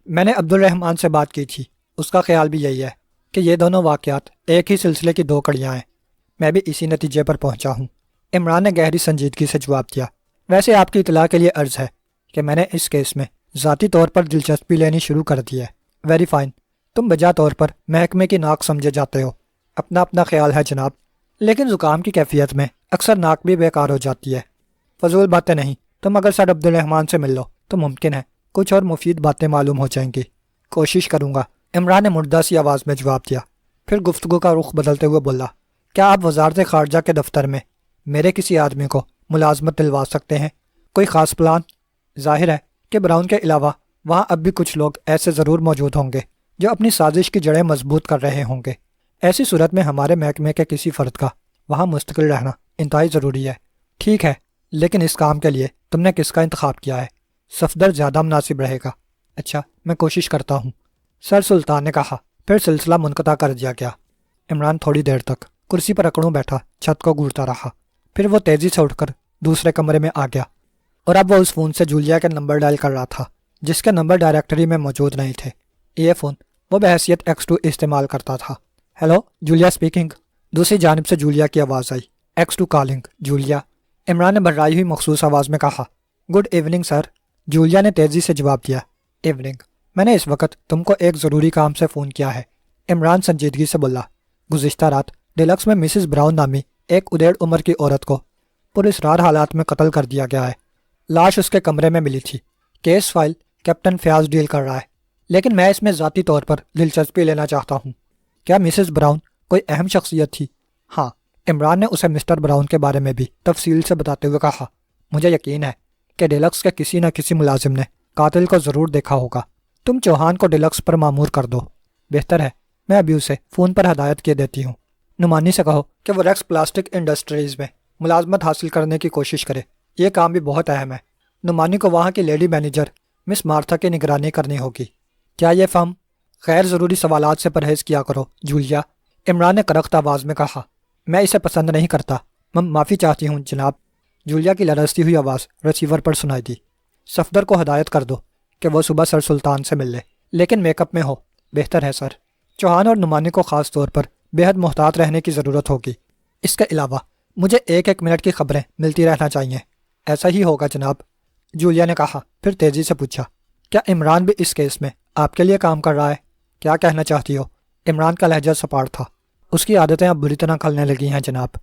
میں نے عبد الرحمان سے بات کی تھی، اس کا خیال بھی یہی ہے کہ یہ دونوں واقعات ایک ہی سلسلے کی 2 کڑیاں ہیں۔ میں بھی اسی نتیجے پر پہنچا ہوں۔ عمران نے گہری سنجیدگی سے جواب دیا۔ ویسے آپ کی اطلاع کے لیے عرض ہے کہ میں نے اس کیس میں ذاتی طور پر دلچسپی لینی شروع کر دی ہے۔ ویری فائن، تم بجا طور پر محکمے کی ناک سمجھے جاتے ہو۔ اپنا خیال ہے جناب، لیکن زکام کی کیفیت میں اکثر ناک بھی بیکار ہو جاتی ہے۔ فضول باتیں نہیں، تم اگر سر عبد الرحمان سے مل لو تو ممکن ہے کچھ اور مفید باتیں معلوم ہو جائیں گی۔ کوشش کروں گا، عمران نے مردہ سی آواز میں جواب دیا، پھر گفتگو کا رخ بدلتے ہوئے بولا۔ کیا آپ وزارت خارجہ کے دفتر میں میرے کسی آدمی کو ملازمت دلوا سکتے ہیں؟ کوئی خاص پلان؟ ظاہر ہے کہ براؤن کے علاوہ وہاں اب بھی کچھ لوگ ایسے ضرور موجود ہوں گے جو اپنی سازش کی جڑیں مضبوط کر رہے ہوں گے۔ ایسی صورت میں ہمارے محکمے کے کسی فرد کا وہاں مستقل رہنا انتہائی ضروری ہے۔ ٹھیک ہے، لیکن اس کام کے لیے تم نے کس کا انتخاب کیا ہے؟ صفدر زیادہ مناسب رہے گا۔ اچھا، میں کوشش کرتا ہوں، سر سلطان نے کہا۔ پھر سلسلہ منقطع کر دیا گیا۔ عمران تھوڑی دیر تک کرسی پر اکڑوں بیٹھا چھت کو گھورتا رہا، پھر وہ تیزی سے اٹھ کر دوسرے کمرے میں آ گیا۔ اور اب وہ اس فون سے جولیا کے نمبر ڈائل کر رہا تھا جس کے نمبر ڈائریکٹری میں موجود نہیں تھے۔ یہ فون وہ بحیثیت X2 استعمال کرتا تھا۔ Hello, Julia speaking. دوسری جانب سے جولیا کی آواز آئی۔ X2 calling, Julia. عمران نے بھررائی ہوئی مخصوص آواز میں کہا، گڈ ایوننگ سر۔ جولیا نے تیزی سے جواب دیا، ایوننگ۔ میں نے اس وقت تم کو ایک ضروری کام سے فون کیا ہے۔ عمران سنجیدگی سے بولا، گزشتہ رات ڈیلکس میں مسز براؤن نامی ایک ادھیڑ عمر کی عورت کو پراسرار حالات میں قتل کر دیا گیا ہے۔ لاش اس کے کمرے میں ملی تھی۔ Case file captain Fayaz deal کر رہا ہے، لیکن میں اس میں ذاتی طور پر دلچسپی لینا چاہتا ہوں۔ کیا مسز براؤن کوئی اہم شخصیت تھی؟ ہاں۔ عمران نے اسے مسٹر براؤن کے بارے میں بھی تفصیل سے بتاتے ہوئے کہا، مجھے یقین ہے کہ ڈیلکس کے کسی نہ کسی ملازم نے قاتل کو ضرور دیکھا ہوگا۔ تم چوہان کو ڈیلکس پر مامور کر دو۔ بہتر ہے، میں ابھی اسے فون پر ہدایت کیے دیتی ہوں۔ نعمانی سے کہو کہ وہ ریکس پلاسٹک انڈسٹریز میں ملازمت حاصل کرنے کی کوشش کرے۔ یہ کام بھی بہت اہم ہے۔ نعمانی کو وہاں کی لیڈی مینیجر مس مارتھا کی نگرانی کرنی ہوگی۔ کیا یہ فرم؟ غیر ضروری سوالات سے پرہیز کیا کرو، جولیا۔ عمران نے کرخت آواز میں کہا، میں اسے پسند نہیں کرتا۔ معافی چاہتی ہوں جناب۔ جولیا کی لرزتی ہوئی آواز ریسیور پر سنائی دی۔ صفدر کو ہدایت کر دو کہ وہ صبح سر سلطان سے مل لے، لیکن میک اپ میں ہو۔ بہتر ہے سر۔ چوہان اور نعمانی کو خاص طور پر بے حد محتاط رہنے کی ضرورت ہوگی۔ اس کے علاوہ مجھے ایک منٹ کی خبریں ملتی رہنا چاہیے۔ ایسا ہی ہوگا جناب، جولیا نے کہا، پھر تیزی سے پوچھا، کیا عمران بھی اس کیس میں آپ کے لیے کام کر رہا ہے؟ کیا کہنا چاہتی ہو؟ عمران کا لہجہ سپاٹ تھا۔ اس کی عادتیں اب بری طرح کھلنے لگی ہیں جناب۔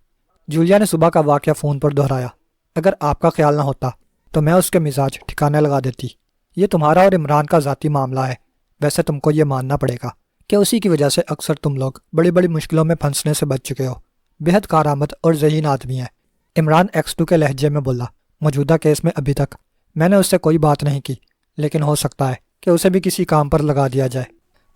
جولیا نے صبح کا واقعہ فون پر دہرایا۔ اگر آپ کا خیال نہ ہوتا تو میں اس کے مزاج ٹھکانے لگا دیتی۔ یہ تمہارا اور عمران کا ذاتی معاملہ ہے۔ ویسے تم کو یہ ماننا پڑے گا کہ اسی کی وجہ سے اکثر تم لوگ بڑی بڑی مشکلوں میں پھنسنے سے بچ چکے ہو۔ بے حد کارآمد اور ذہین آدمی ہے۔ عمران X2 کے لہجے میں بولا، موجودہ کیس میں ابھی تک میں نے اس سے کوئی بات نہیں کی، لیکن ہو سکتا ہے کہ اسے بھی کسی کام پر لگا دیا جائے۔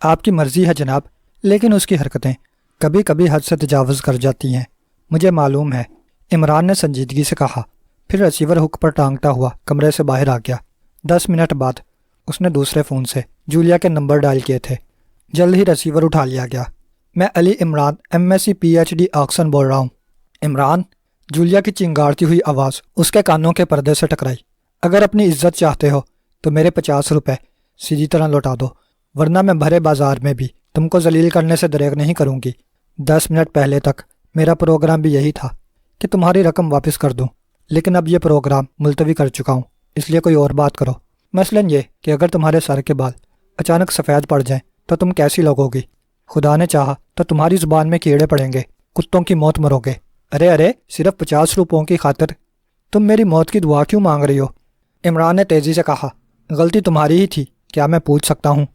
آپ کی مرضی ہے جناب، لیکن اس کی حرکتیں کبھی کبھی حد سے تجاوز کر جاتی ہیں۔ مجھے معلوم ہے، عمران نے سنجیدگی سے کہا، پھر ریسیور ہک پر ٹانگتا ہوا کمرے سے باہر آ گیا۔ 10 منٹ بعد اس نے دوسرے فون سے جولیا کے نمبر ڈائل کیے تھے۔ جلد ہی ریسیور اٹھا لیا گیا۔ میں علی عمران MSc PhD آکسن بول رہا ہوں۔ عمران؟ جولیا کی چنگاڑتی ہوئی آواز اس کے کانوں کے پردے سے ٹکرائی۔ اگر اپنی عزت چاہتے ہو تو میرے 50 روپے سیدھی طرح لوٹا دو، ورنہ میں بھرے بازار میں بھی تم کو ذلیل کرنے سے دریغ نہیں کروں گی۔ 10 منٹ پہلے تک میرا پروگرام بھی یہی تھا کہ تمہاری رقم واپس کر دوں، لیکن اب یہ پروگرام ملتوی کر چکا ہوں، اس لیے کوئی اور بات کرو۔ مثلاً یہ کہ اگر تمہارے سر کے بال اچانک سفید پڑ جائیں تو تم کیسی لوگو گی؟ خدا نے چاہا تو تمہاری زبان میں کیڑے پڑیں گے، کتوں کی موت مرو گے۔ ارے صرف 50 روپوں کی خاطر تم میری موت کی دعا کیوں مانگ رہی ہو؟ عمران نے تیزی سے کہا، غلطی تمہاری ہی تھی۔ کیا میں پوچھ سکتا ہوں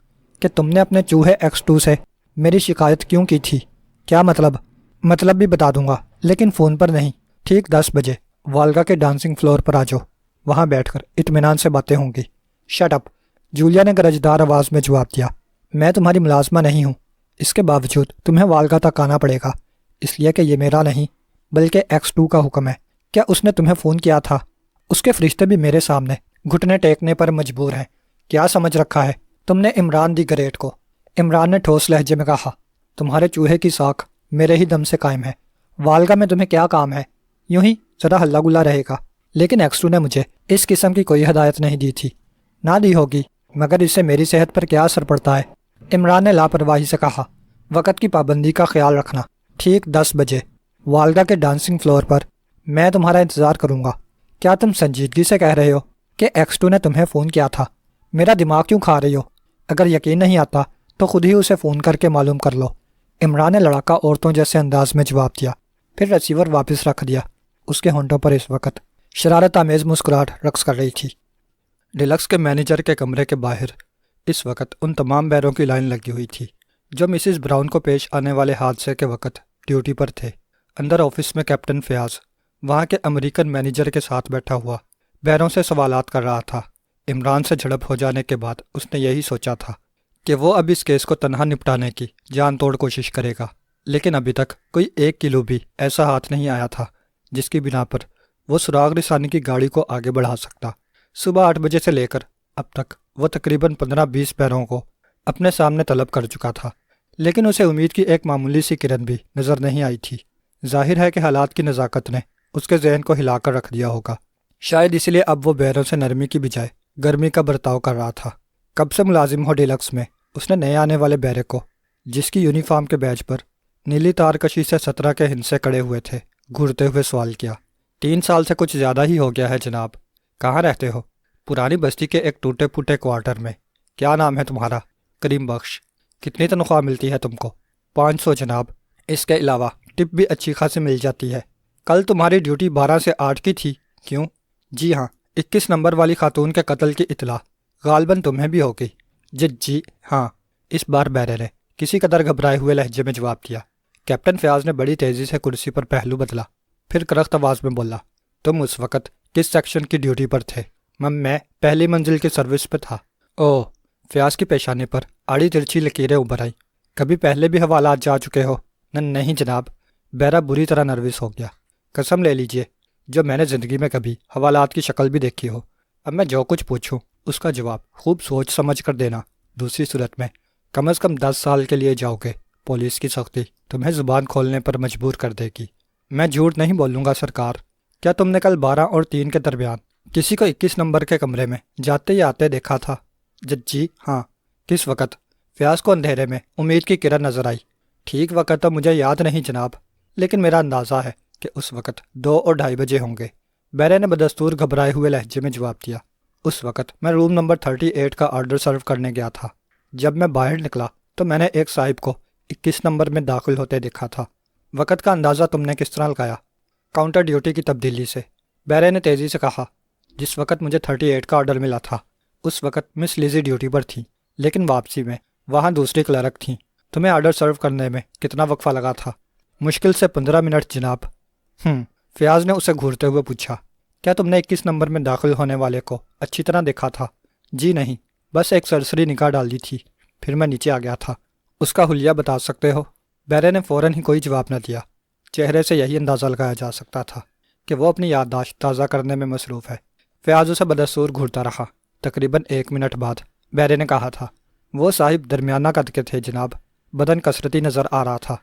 کہ تم نے اپنے چوہے X2 سے میری شکایت کیوں کی تھی؟ کیا مطلب بھی بتا دوں گا، لیکن فون پر نہیں۔ ٹھیک 10 بجے والگا کے ڈانسنگ فلور پر آ جاؤ، وہاں بیٹھ کر اطمینان سے باتیں ہوں گی۔ شٹ اپ، جولیا نے گرجدار آواز میں جواب دیا۔ میں تمہاری ملازمہ نہیں ہوں، اس کے باوجود تمہیں والگا تک آنا پڑے گا، اس لیے کہ یہ میرا نہیں بلکہ X2 کا حکم ہے۔ کیا اس نے تمہیں فون کیا تھا؟ اس کے فرشتے بھی میرے سامنے گھٹنے ٹیکنے پر مجبور ہیں۔ کیا سمجھ رکھا ہے تم نے عمران دی گریٹ کو؟ عمران نے ٹھوس لہجے میں کہا، تمہارے چوہے کی ساکھ میرے ہی دم سے قائم ہے۔ والگا میں تمہیں کیا کام ہے؟ یوں ہی ذرا ہلا گلا رہے گا۔ لیکن X2 نے مجھے اس قسم کی کوئی ہدایت نہیں دی تھی۔ نہ دی ہوگی، مگر اس سے میری صحت پر کیا اثر پڑتا ہے؟ عمران نے لاپرواہی سے کہا، وقت کی پابندی کا خیال رکھنا۔ ٹھیک 10 بجے والگا کے ڈانسنگ فلور پر میں تمہارا انتظار کروں گا۔ کیا تم سنجیدگی سے کہہ رہے ہو کہ X2 نے تمہیں فون کیا تھا؟ میرا دماغ کیوں کھا رہی ہو؟ اگر یقین نہیں آتا تو خود ہی اسے فون کر کے معلوم کر لو۔ عمران نے لڑاکا عورتوں جیسے انداز میں جواب دیا، پھر ریسیور واپس رکھ دیا۔ اس کے ہونٹوں پر اس وقت شرارت آمیز مسکراہٹ رقص کر رہی تھی۔ ڈیلکس کے مینیجر کے کمرے کے باہر اس وقت ان تمام بیروں کی لائن لگی ہوئی تھی جو مسز براؤن کو پیش آنے والے حادثے کے وقت ڈیوٹی پر تھے۔ اندر آفس میں کیپٹن فیاض وہاں کے امریکن مینیجر کے ساتھ بیٹھا ہوا بیروں سے سوالات کر رہا تھا۔ عمران سے جھڑپ ہو جانے کے بعد اس نے یہی سوچا تھا کہ وہ اب اس کیس کو تنہا نپٹانے کی جان توڑ کوشش کرے گا، لیکن ابھی تک کوئی 1 کلو بھی ایسا ہاتھ نہیں آیا تھا جس کی بنا پر وہ سراغ رسانی کی گاڑی کو آگے بڑھا سکتا۔ صبح 8 بجے سے لے کر اب تک وہ تقریباً 15-20 پیروں کو اپنے سامنے طلب کر چکا تھا، لیکن اسے امید کی ایک معمولی سی کرن بھی نظر نہیں آئی تھی۔ ظاہر ہے کہ حالات کی نزاکت نے اس کے ذہن کو ہلا کر رکھ دیا ہوگا۔ شاید اس لیے اب وہ بیروں سے نرمی کی بجائے گرمی کا برتاؤ کر رہا تھا۔ کب سے ملازم ہو ڈیلکس میں، اس نے نئے آنے والے بیرے کو، جس کی یونیفارم کے بیج پر نیلی تار کشی سے 17 کے ہندسے کڑے ہوئے تھے، گھورتے ہوئے سوال کیا۔ 3 سال سے کچھ زیادہ ہی ہو گیا ہے جناب۔ کہاں رہتے ہو؟ پرانی بستی کے ایک ٹوٹے پھوٹے کوارٹر میں۔ کیا نام ہے تمہارا؟ کریم بخش۔ کتنی تنخواہ ملتی ہے تم کو؟ 500 جناب، اس کے علاوہ ٹپ بھی اچھی خاصی مل جاتی ہے۔ کل تمہاری ڈیوٹی 12 سے 8 کی تھی، کیوں؟ جی ہاں، 21 نمبر والی خاتون کے قتل کی اطلاع غالباً تمہیں بھی ہوگی۔ جی ہاں، اس بار بیرے نے کسی قدر گھبرائے ہوئے لہجے میں جواب دیا۔ کیپٹن فیاض نے بڑی تیزی سے کرسی پر پہلو بدلا، پھر کرخت آواز میں بولا، تم اس وقت کس سیکشن کی ڈیوٹی پر تھے؟ میں پہلی منزل کی سروس پہ تھا۔ اوہ، فیاض کی پیشانی پر آڑی ترچھی لکیریں ابھر آئیں۔ کبھی پہلے بھی حوالات جا چکے ہو؟ نہیں جناب۔ بیرا بری طرح نروس ہو گیا۔ قسم لے لیجئے جو میں نے زندگی میں کبھی حوالات کی شکل بھی دیکھی ہو۔ اب میں جو کچھ پوچھوں اس کا جواب خوب سوچ سمجھ کر دینا، دوسری صورت میں کم از کم 10 سال کے لیے جاؤ گے۔ پولیس کی سختی تمہیں زبان کھولنے پر مجبور کر دے گی۔ میں جھوٹ نہیں بولوں گا سرکار۔ کیا تم نے کل 12 اور 3 کے درمیان کسی کو 21 نمبر کے کمرے میں جاتے یا آتے دیکھا تھا؟ جی ہاں۔ کس وقت؟ فیاض کو اندھیرے میں امید کی کرن نظر آئی۔ ٹھیک وقت تو مجھے یاد نہیں جناب، لیکن میرا اندازہ ہے کہ اس وقت 2 اور 2:30 بجے ہوں گے۔ بیرے نے بدستور گھبرائے ہوئے لہجے میں جواب دیا۔ اس وقت میں روم نمبر 38 کا آرڈر سرو کرنے گیا تھا۔ جب میں باہر نکلا تو میں نے ایک صاحب کو 21 نمبر میں داخل ہوتے دیکھا تھا۔ وقت کا اندازہ تم نے کس طرح لگایا؟ کاؤنٹر ڈیوٹی کی تبدیلی سے، بیرے نے تیزی سے کہا۔ جس وقت مجھے 38 کا آرڈر ملا تھا اس وقت مس لیزی ڈیوٹی پر تھیں، لیکن واپسی میں وہاں دوسری کلرک تھیں۔ تمہیں آرڈر سرو کرنے میں کتنا وقفہ لگا تھا؟ مشکل سے 15 منٹ جناب۔ فیاض نے اسے گھورتے ہوئے پوچھا۔ کیا تم نے 21 نمبر میں داخل ہونے والے کو اچھی طرح دیکھا تھا؟ جی نہیں، بس ایک سرسری نگاہ ڈال دی تھی، پھر میں نیچے آ گیا تھا۔ اس کا حلیہ بتا سکتے ہو؟ بیرے نے فوراً ہی کوئی جواب نہ دیا۔ چہرے سے یہی اندازہ لگایا جا سکتا تھا کہ وہ اپنی یادداشت تازہ کرنے میں مصروف ہے۔ فیاض اسے بدستور گھورتا رہا۔ تقریباً 1 منٹ بعد بیرے نے کہا تھا، وہ صاحب درمیانہ قد کے تھے جناب، بدن کثرتی نظر آ رہا تھا،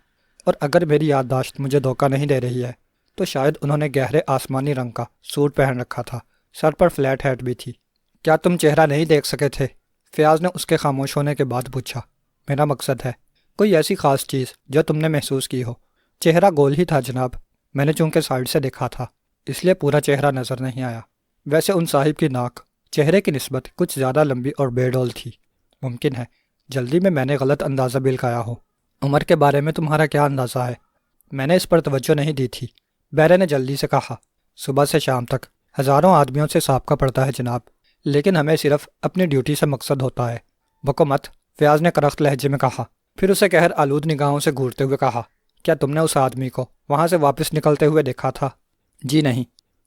اور اگر میری یادداشت مجھے دھوکہ نہیں دے رہی ہے تو شاید انہوں نے گہرے آسمانی رنگ کا سوٹ پہن رکھا تھا، سر پر فلیٹ ہیٹ بھی تھی۔ کیا تم چہرہ نہیں دیکھ سکے تھے؟ فیاض نے اس کے خاموش ہونے کے بعد پوچھا۔ میرا مقصد ہے کوئی ایسی خاص چیز جو تم نے محسوس کی ہو؟ چہرہ گول ہی تھا جناب، میں نے چونکہ سائڈ سے دیکھا تھا اس لیے پورا چہرہ نظر نہیں آیا۔ ویسے ان صاحب کی ناک چہرے کی نسبت کچھ زیادہ لمبی اور بے ڈول تھی۔ ممکن ہے جلدی میں نے غلط اندازہ بھی لگایا ہو۔ عمر کے بارے میں تمہارا کیا اندازہ ہے؟ میں نے اس پر توجہ نہیں دی تھی، بیرے نے جلدی سے کہا۔ صبح سے شام تک ہزاروں آدمیوں سے سابقہ پڑتا ہے جناب، لیکن ہمیں صرف اپنی ڈیوٹی سے مقصد ہوتا ہے۔ بکو مت، فیاض نے کرخت لہجے میں کہا، پھر اسے قہر آلود نگاہوں سے گھورتے ہوئے کہا۔ کیا تم نے اس آدمی کو وہاں سے واپس نکلتے ہوئے دیکھا تھا؟ جی نہیں۔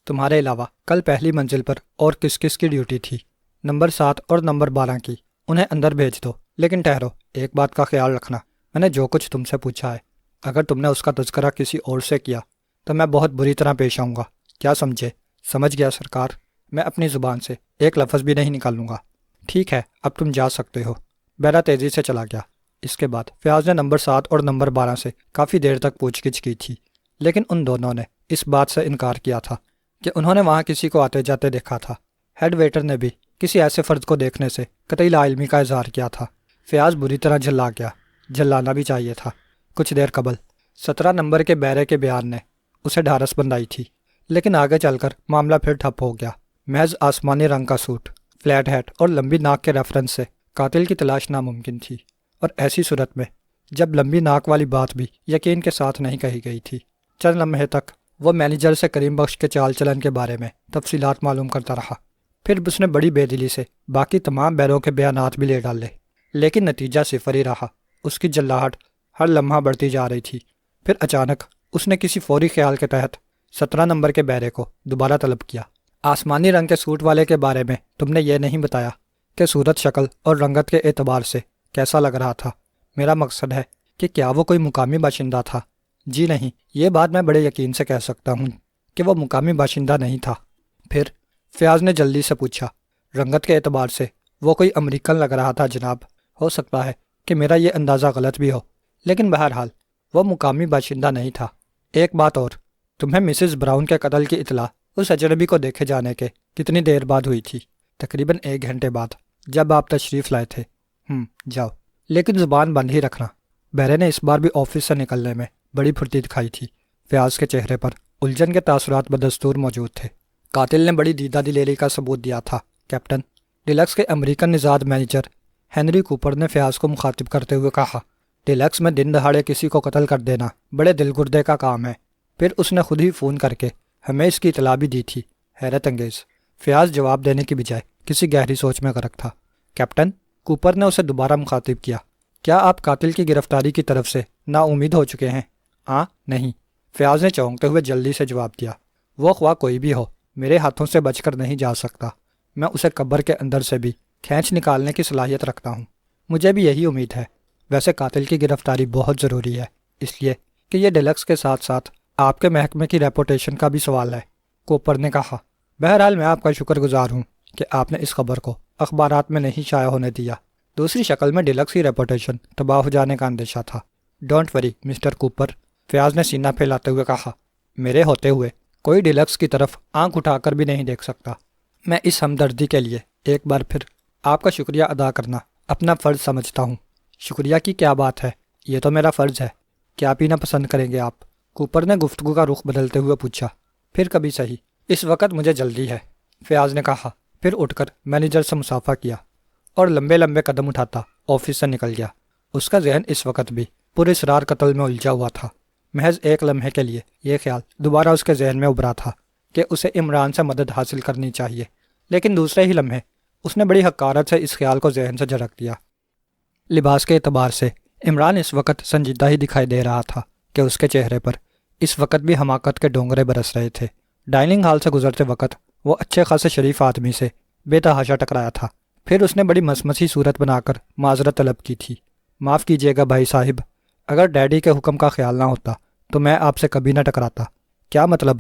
تمہارے علاوہ کل پہلی منزل پر اور کس کس کی ڈیوٹی تھی؟ نمبر 7 اور نمبر 12 کی۔ انہیں اندر بھیج دو، لیکن ٹھہرو، ایک بات کا خیال رکھنا، میں نے جو کچھ تم سے پوچھا ہے اگر تم نے اس کا تذکرہ کسی اور سے کیا تو میں بہت بری طرح پیش آؤں گا، کیا سمجھے؟ سمجھ گیا سرکار، میں اپنی زبان سے ایک لفظ بھی نہیں نکالوں گا۔ ٹھیک ہے، اب تم جا سکتے ہو۔ بیرا تیزی سے چلا گیا۔ اس کے بعد فیاض نے نمبر 7 اور نمبر 12 سے کافی دیر تک پوچھ گچھ کی تھی، لیکن ان دونوں نے اس بات سے انکار کیا تھا کہ انہوں نے وہاں کسی کو آتے جاتے دیکھا تھا۔ ہیڈ ویٹر نے بھی کسی ایسے فرد کو دیکھنے سے قطعی لا علمی کا اظہار کیا تھا۔ فیاض بری طرح جھلا گیا، جھلانا بھی چاہیے تھا۔ کچھ دیر قبل 17 نمبر کے بیرے کے بیان نے اسے ڈھارس بندائی تھی، لیکن آگے چل کر معاملہ پھر ٹھپ ہو گیا۔ محض آسمانی رنگ کا سوٹ، فلیٹ ہیٹ اور لمبی ناک کے ریفرنس سے قاتل کی تلاش ناممکن تھی، اور ایسی صورت میں جب لمبی ناک والی بات بھی یقین کے ساتھ نہیں کہی گئی تھی۔ چند لمحے تک وہ مینیجر سے کریم بخش کے چال چلن کے بارے میں تفصیلات معلوم کرتا رہا، پھر اس نے بڑی بے دلی سے باقی تمام بیروں کے بیانات بھی لے ڈالے، لیکن نتیجہ صفر ہی رہا۔ اس کی جلاہٹ ہر لمحہ بڑھتی جا رہی تھی۔ پھر اچانک اس نے کسی فوری خیال کے تحت 17 نمبر کے بیرے کو دوبارہ طلب کیا۔ آسمانی رنگ کے سوٹ والے کے بارے میں تم نے یہ نہیں بتایا کہ صورت، شکل اور رنگت کے اعتبار سے کیسا لگ رہا تھا؟ میرا مقصد ہے کہ کیا وہ کوئی مقامی باشندہ تھا؟ جی نہیں، یہ بات میں بڑے یقین سے کہہ سکتا ہوں کہ وہ مقامی باشندہ نہیں تھا۔ پھر فیاض نے جلدی سے پوچھا۔ رنگت کے اعتبار سے وہ کوئی امریکن لگ رہا تھا جناب۔ ہو سکتا ہے کہ میرا یہ اندازہ غلط بھی ہو، لیکن بہرحال وہ مقامی باشندہ نہیں تھا۔ ایک بات اور، تمہیں مسز براؤن کے قتل کی اطلاع اس اجنبی کو دیکھے جانے کے کتنی دیر بعد ہوئی تھی؟ تقریباً 1 گھنٹے بعد، جب آپ تشریف لائے تھے۔ جاؤ، لیکن زبان بند ہی رکھنا۔ بہرے نے اس بار بھی آفس سے نکلنے میں بڑی پھرتی دکھائی تھی۔ فیاض کے چہرے پر الجھن کے تاثرات بدستور موجود تھے۔ قاتل نے بڑی دیدہ دلیری کا ثبوت دیا تھا کیپٹن، ڈیلکس کے امریکن نژاد مینیجر ہنری کوپر نے فیاض کو مخاطب کرتے ہوئے کہا۔ ڈیلکس میں دن دہاڑے کسی کو قتل کر دینا بڑے دل گردے کا کام ہے، پھر اس نے خود ہی فون کر کے ہمیں اس کی اطلاع بھی دی تھی۔ حیرت انگیز۔ فیاض جواب دینے کی بجائے کسی گہری سوچ میں غرق تھا۔ کیپٹن، کوپر نے اسے دوبارہ مخاطب کیا، کیا آپ قاتل کی گرفتاری کی طرف سے نا امید ہو چکے ہیں؟ نہیں، فیاض نے چونکتے ہوئے جلدی سے جواب دیا۔ وہ خواہ کوئی بھی ہو، میرے ہاتھوں سے بچ کر نہیں جا سکتا۔ میں اسے قبر کے اندر سے بھی کھینچ نکالنے کی صلاحیت رکھتا ہوں۔ مجھے بھی یہی امید ہے۔ ویسے قاتل کی گرفتاری بہت ضروری ہے، اس لیے کہ یہ ڈیلکس کے ساتھ ساتھ آپ کے محکمے کی ریپوٹیشن کا بھی سوال ہے، کوپر نے کہا۔ بہرحال میں آپ کا شکر گزار ہوں کہ آپ نے اس خبر کو اخبارات میں نہیں شائع ہونے دیا۔ دوسری شکل میں ڈیلکس کی ریپوٹیشن تباہ ہو جانے کا اندیشہ تھا۔ Don't worry mister Cooper, Fayyaz نے سینہ پھیلاتے ہوئے کہا۔ میرے ہوتے ہوئے کوئی ڈیلکس کی طرف آنکھ اٹھا کر بھی نہیں دیکھ سکتا۔ میں اس ہمدردی کے لیے ایک بار پھر آپ کا شکریہ ادا کرنا اپنا فرض سمجھتا ہوں۔ شکریہ کی کیا بات ہے، یہ تو میرا فرض ہے۔ کیا پینا پسند کریں گے آپ؟ کوپر نے گفتگو کا رخ بدلتے ہوئے پوچھا۔ پھر کبھی صحیح، اس وقت مجھے جلدی ہے، فیاض نے کہا۔ پھر اٹھ کر مینیجر سے مصافحہ کیا اور لمبے لمبے قدم اٹھاتا آفس سے نکل گیا۔ اس کا ذہن اس وقت بھی پراسرار قتل میں الجھا ہوا تھا۔ محض ایک لمحے کے لیے یہ خیال دوبارہ اس کے ذہن میں ابھرا تھا کہ اسے عمران سے مدد حاصل کرنی چاہیے، لیکن دوسرے ہی لمحے اس نے بڑی حقارت سے اس خیال کو ذہن سے جھڑک دیا۔ لباس کے اعتبار سے عمران اس وقت سنجیدہ ہی دکھائی دے رہا تھا کہ اس کے چہرے پر اس وقت بھی حماقت کے ڈونگرے برس رہے تھے۔ ڈائننگ ہال سے گزرتے وقت وہ اچھے خاصے شریف آدمی سے بے تحاشا ٹکرایا تھا۔ پھر اس نے بڑی مسمسی صورت بنا کر معذرت طلب کی تھی۔ معاف کیجیے گا بھائی صاحب، اگر ڈیڈی کے حکم کا خیال نہ ہوتا تو میں آپ سے کبھی نہ ٹکراتا۔ کیا مطلب؟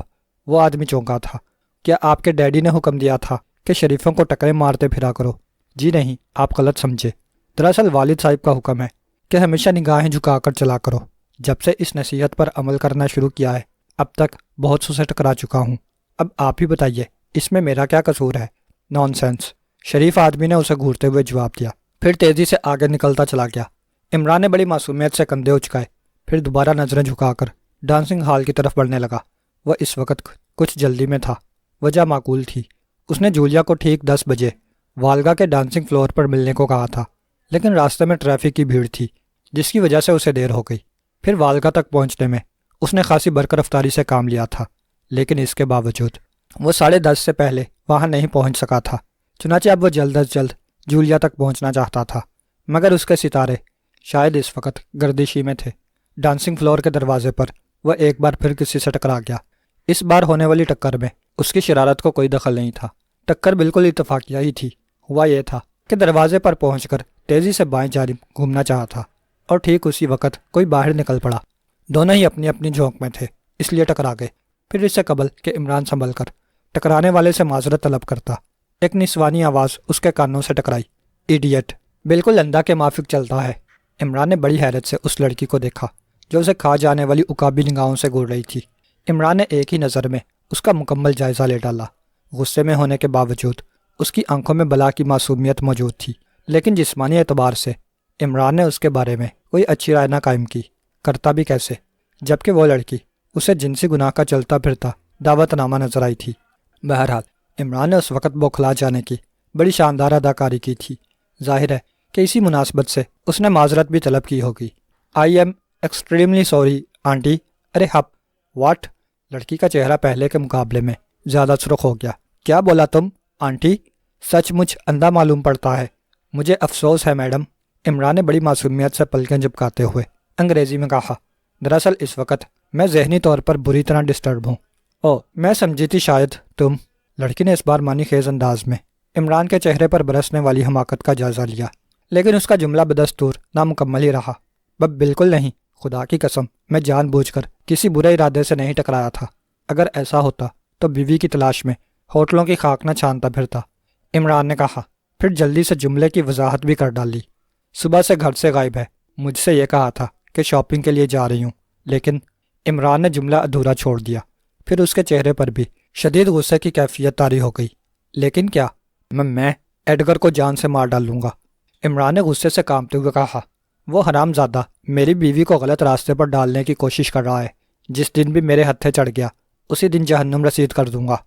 وہ آدمی چونکا تھا۔ کیا آپ کے ڈیڈی نے حکم دیا تھا کہ شریفوں کو ٹکرے مارتے پھرا کرو؟ جی نہیں، آپ غلط سمجھے۔ دراصل والد صاحب کا حکم ہے کہ ہمیشہ نگاہیں جھکا کر چلا کرو۔ جب سے اس نصیحت پر عمل کرنا شروع کیا ہے اب تک بہت سے ٹکرا چکا ہوں۔ اب آپ ہی بتائیے اس میں میرا کیا قصور ہے؟ نان سینس، شریف آدمی نے اسے گھورتے ہوئے جواب دیا، پھر تیزی سے آگے نکلتا چلا گیا۔ عمران نے بڑی معصومیت سے کندھے اچکائے، پھر دوبارہ نظریں جھکا کر ڈانسنگ ہال کی طرف بڑھنے لگا۔ وہ اس وقت کچھ جلدی میں تھا۔ وجہ معقول تھی، اس نے جولیا کو ٹھیک 10 بجے والگا کے ڈانسنگ فلور پر ملنے کو کہا تھا، لیکن راستے میں ٹریفک کی بھیڑ تھی جس کی وجہ سے اسے دیر ہو گئی۔ پھر والگا تک پہنچنے میں اس نے خاصی برق رفتاری سے کام لیا تھا، لیکن اس کے باوجود وہ 10:30 سے پہلے وہاں نہیں پہنچ سکا تھا۔ چنانچہ اب وہ جلد از جلد جولیا تک پہنچنا چاہتا تھا، مگر اس کے ستارے شاید اس وقت گردشی میں تھے۔ ڈانسنگ فلور کے دروازے پر وہ ایک بار پھر کسی سے ٹکرا گیا۔ اس بار ہونے والی ٹکر میں اس کی شرارت کو کوئی دخل نہیں تھا۔ ٹکر بالکل اتفاقیہ ہی تھی۔ ہوا یہ تھا کہ دروازے پر پہنچ کر تیزی سے بائیں جانب گھومنا چاہا تھا اور ٹھیک اسی وقت کوئی باہر نکل پڑا۔ دونوں ہی اپنی اپنی جھونک میں تھے، اس لیے ٹکرا گئے۔ پھر اس سے قبل کہ عمران سنبھل کر ٹکرانے والے سے معذرت طلب کرتا، ایک نسوانی آواز اس کے کانوں سے ٹکرائی، ایڈیٹ، بالکل اندھا کے مافک چلتا ہے۔ عمران نے بڑی حیرت سے اس لڑکی کو دیکھا جو اسے کھا جانے والی عقابی نگاہوں سے گھور رہی تھی۔ عمران نے ایک ہی نظر میں اس کا مکمل جائزہ لے ڈالا۔ غصے میں ہونے کے باوجود اس کی آنکھوں میں بلا کی معصومیت موجود تھی، لیکن جسمانی اعتبار سے عمران نے اس کے بارے میں کوئی اچھی رائے نہ قائم کی، کرتا بھی کیسے، جبکہ وہ لڑکی اسے جنسی گناہ کا چلتا پھرتا دعوت نامہ نظر آئی تھی۔ بہرحال عمران نے اس وقت بوکھلا جانے کی بڑی شاندار اداکاری کی تھی۔ ظاہر ہے کہ اسی مناسبت سے اس نے معذرت بھی طلب کی ہوگی۔ I am extremely sorry aunty. Array hip what? لڑکی کا چہرہ پہلے کے مقابلے میں زیادہ سرخ ہو گیا۔ کیا بولا تم آنٹی؟ سچ مچ اندھا معلوم پڑتا ہے۔ مجھے افسوس ہے میڈم، عمران نے بڑی معصومیت سے پلکیں جھپکاتے ہوئے انگریزی میں کہا۔ دراصل اس وقت میں ذہنی طور پر بری طرح ڈسٹرب ہوں۔ او، میں سمجھی تھی شاید تم۔ لڑکی نے اس بار معنی خیز انداز میں عمران کے چہرے پر برسنے والی حماقت کا جائزہ لیا، لیکن اس کا جملہ بدستور نامکمل ہی رہا۔ بالکل نہیں، خدا کی قسم میں جان بوجھ کر کسی برے ارادے سے نہیں ٹکرایا تھا۔ اگر ایسا ہوتا تو بیوی کی تلاش میں ہوٹلوں کی خاک نہ چھانتا پھرتا، عمران نے کہا، پھر جلدی سے جملے کی وضاحت بھی کر ڈالی۔ صبح سے گھر سے غائب ہے، مجھ سے یہ کہا تھا کہ شاپنگ کے لیے جا رہی ہوں، لیکن عمران نے جملہ ادھورا چھوڑ دیا۔ پھر اس کے چہرے پر بھی شدید غصے کی کیفیت طاری ہو گئی۔ لیکن کیا؟ میں ایڈگر کو جان سے مار ڈالوں گا، عمران نے غصے سے کانپتے ہوئے کہا۔ وہ حرام زادہ میری بیوی کو غلط راستے پر ڈالنے کی کوشش کر رہا ہے۔ جس دن بھی میرے ہتھے چڑھ گیا اسی دن جہنم رسید کر دوں گا۔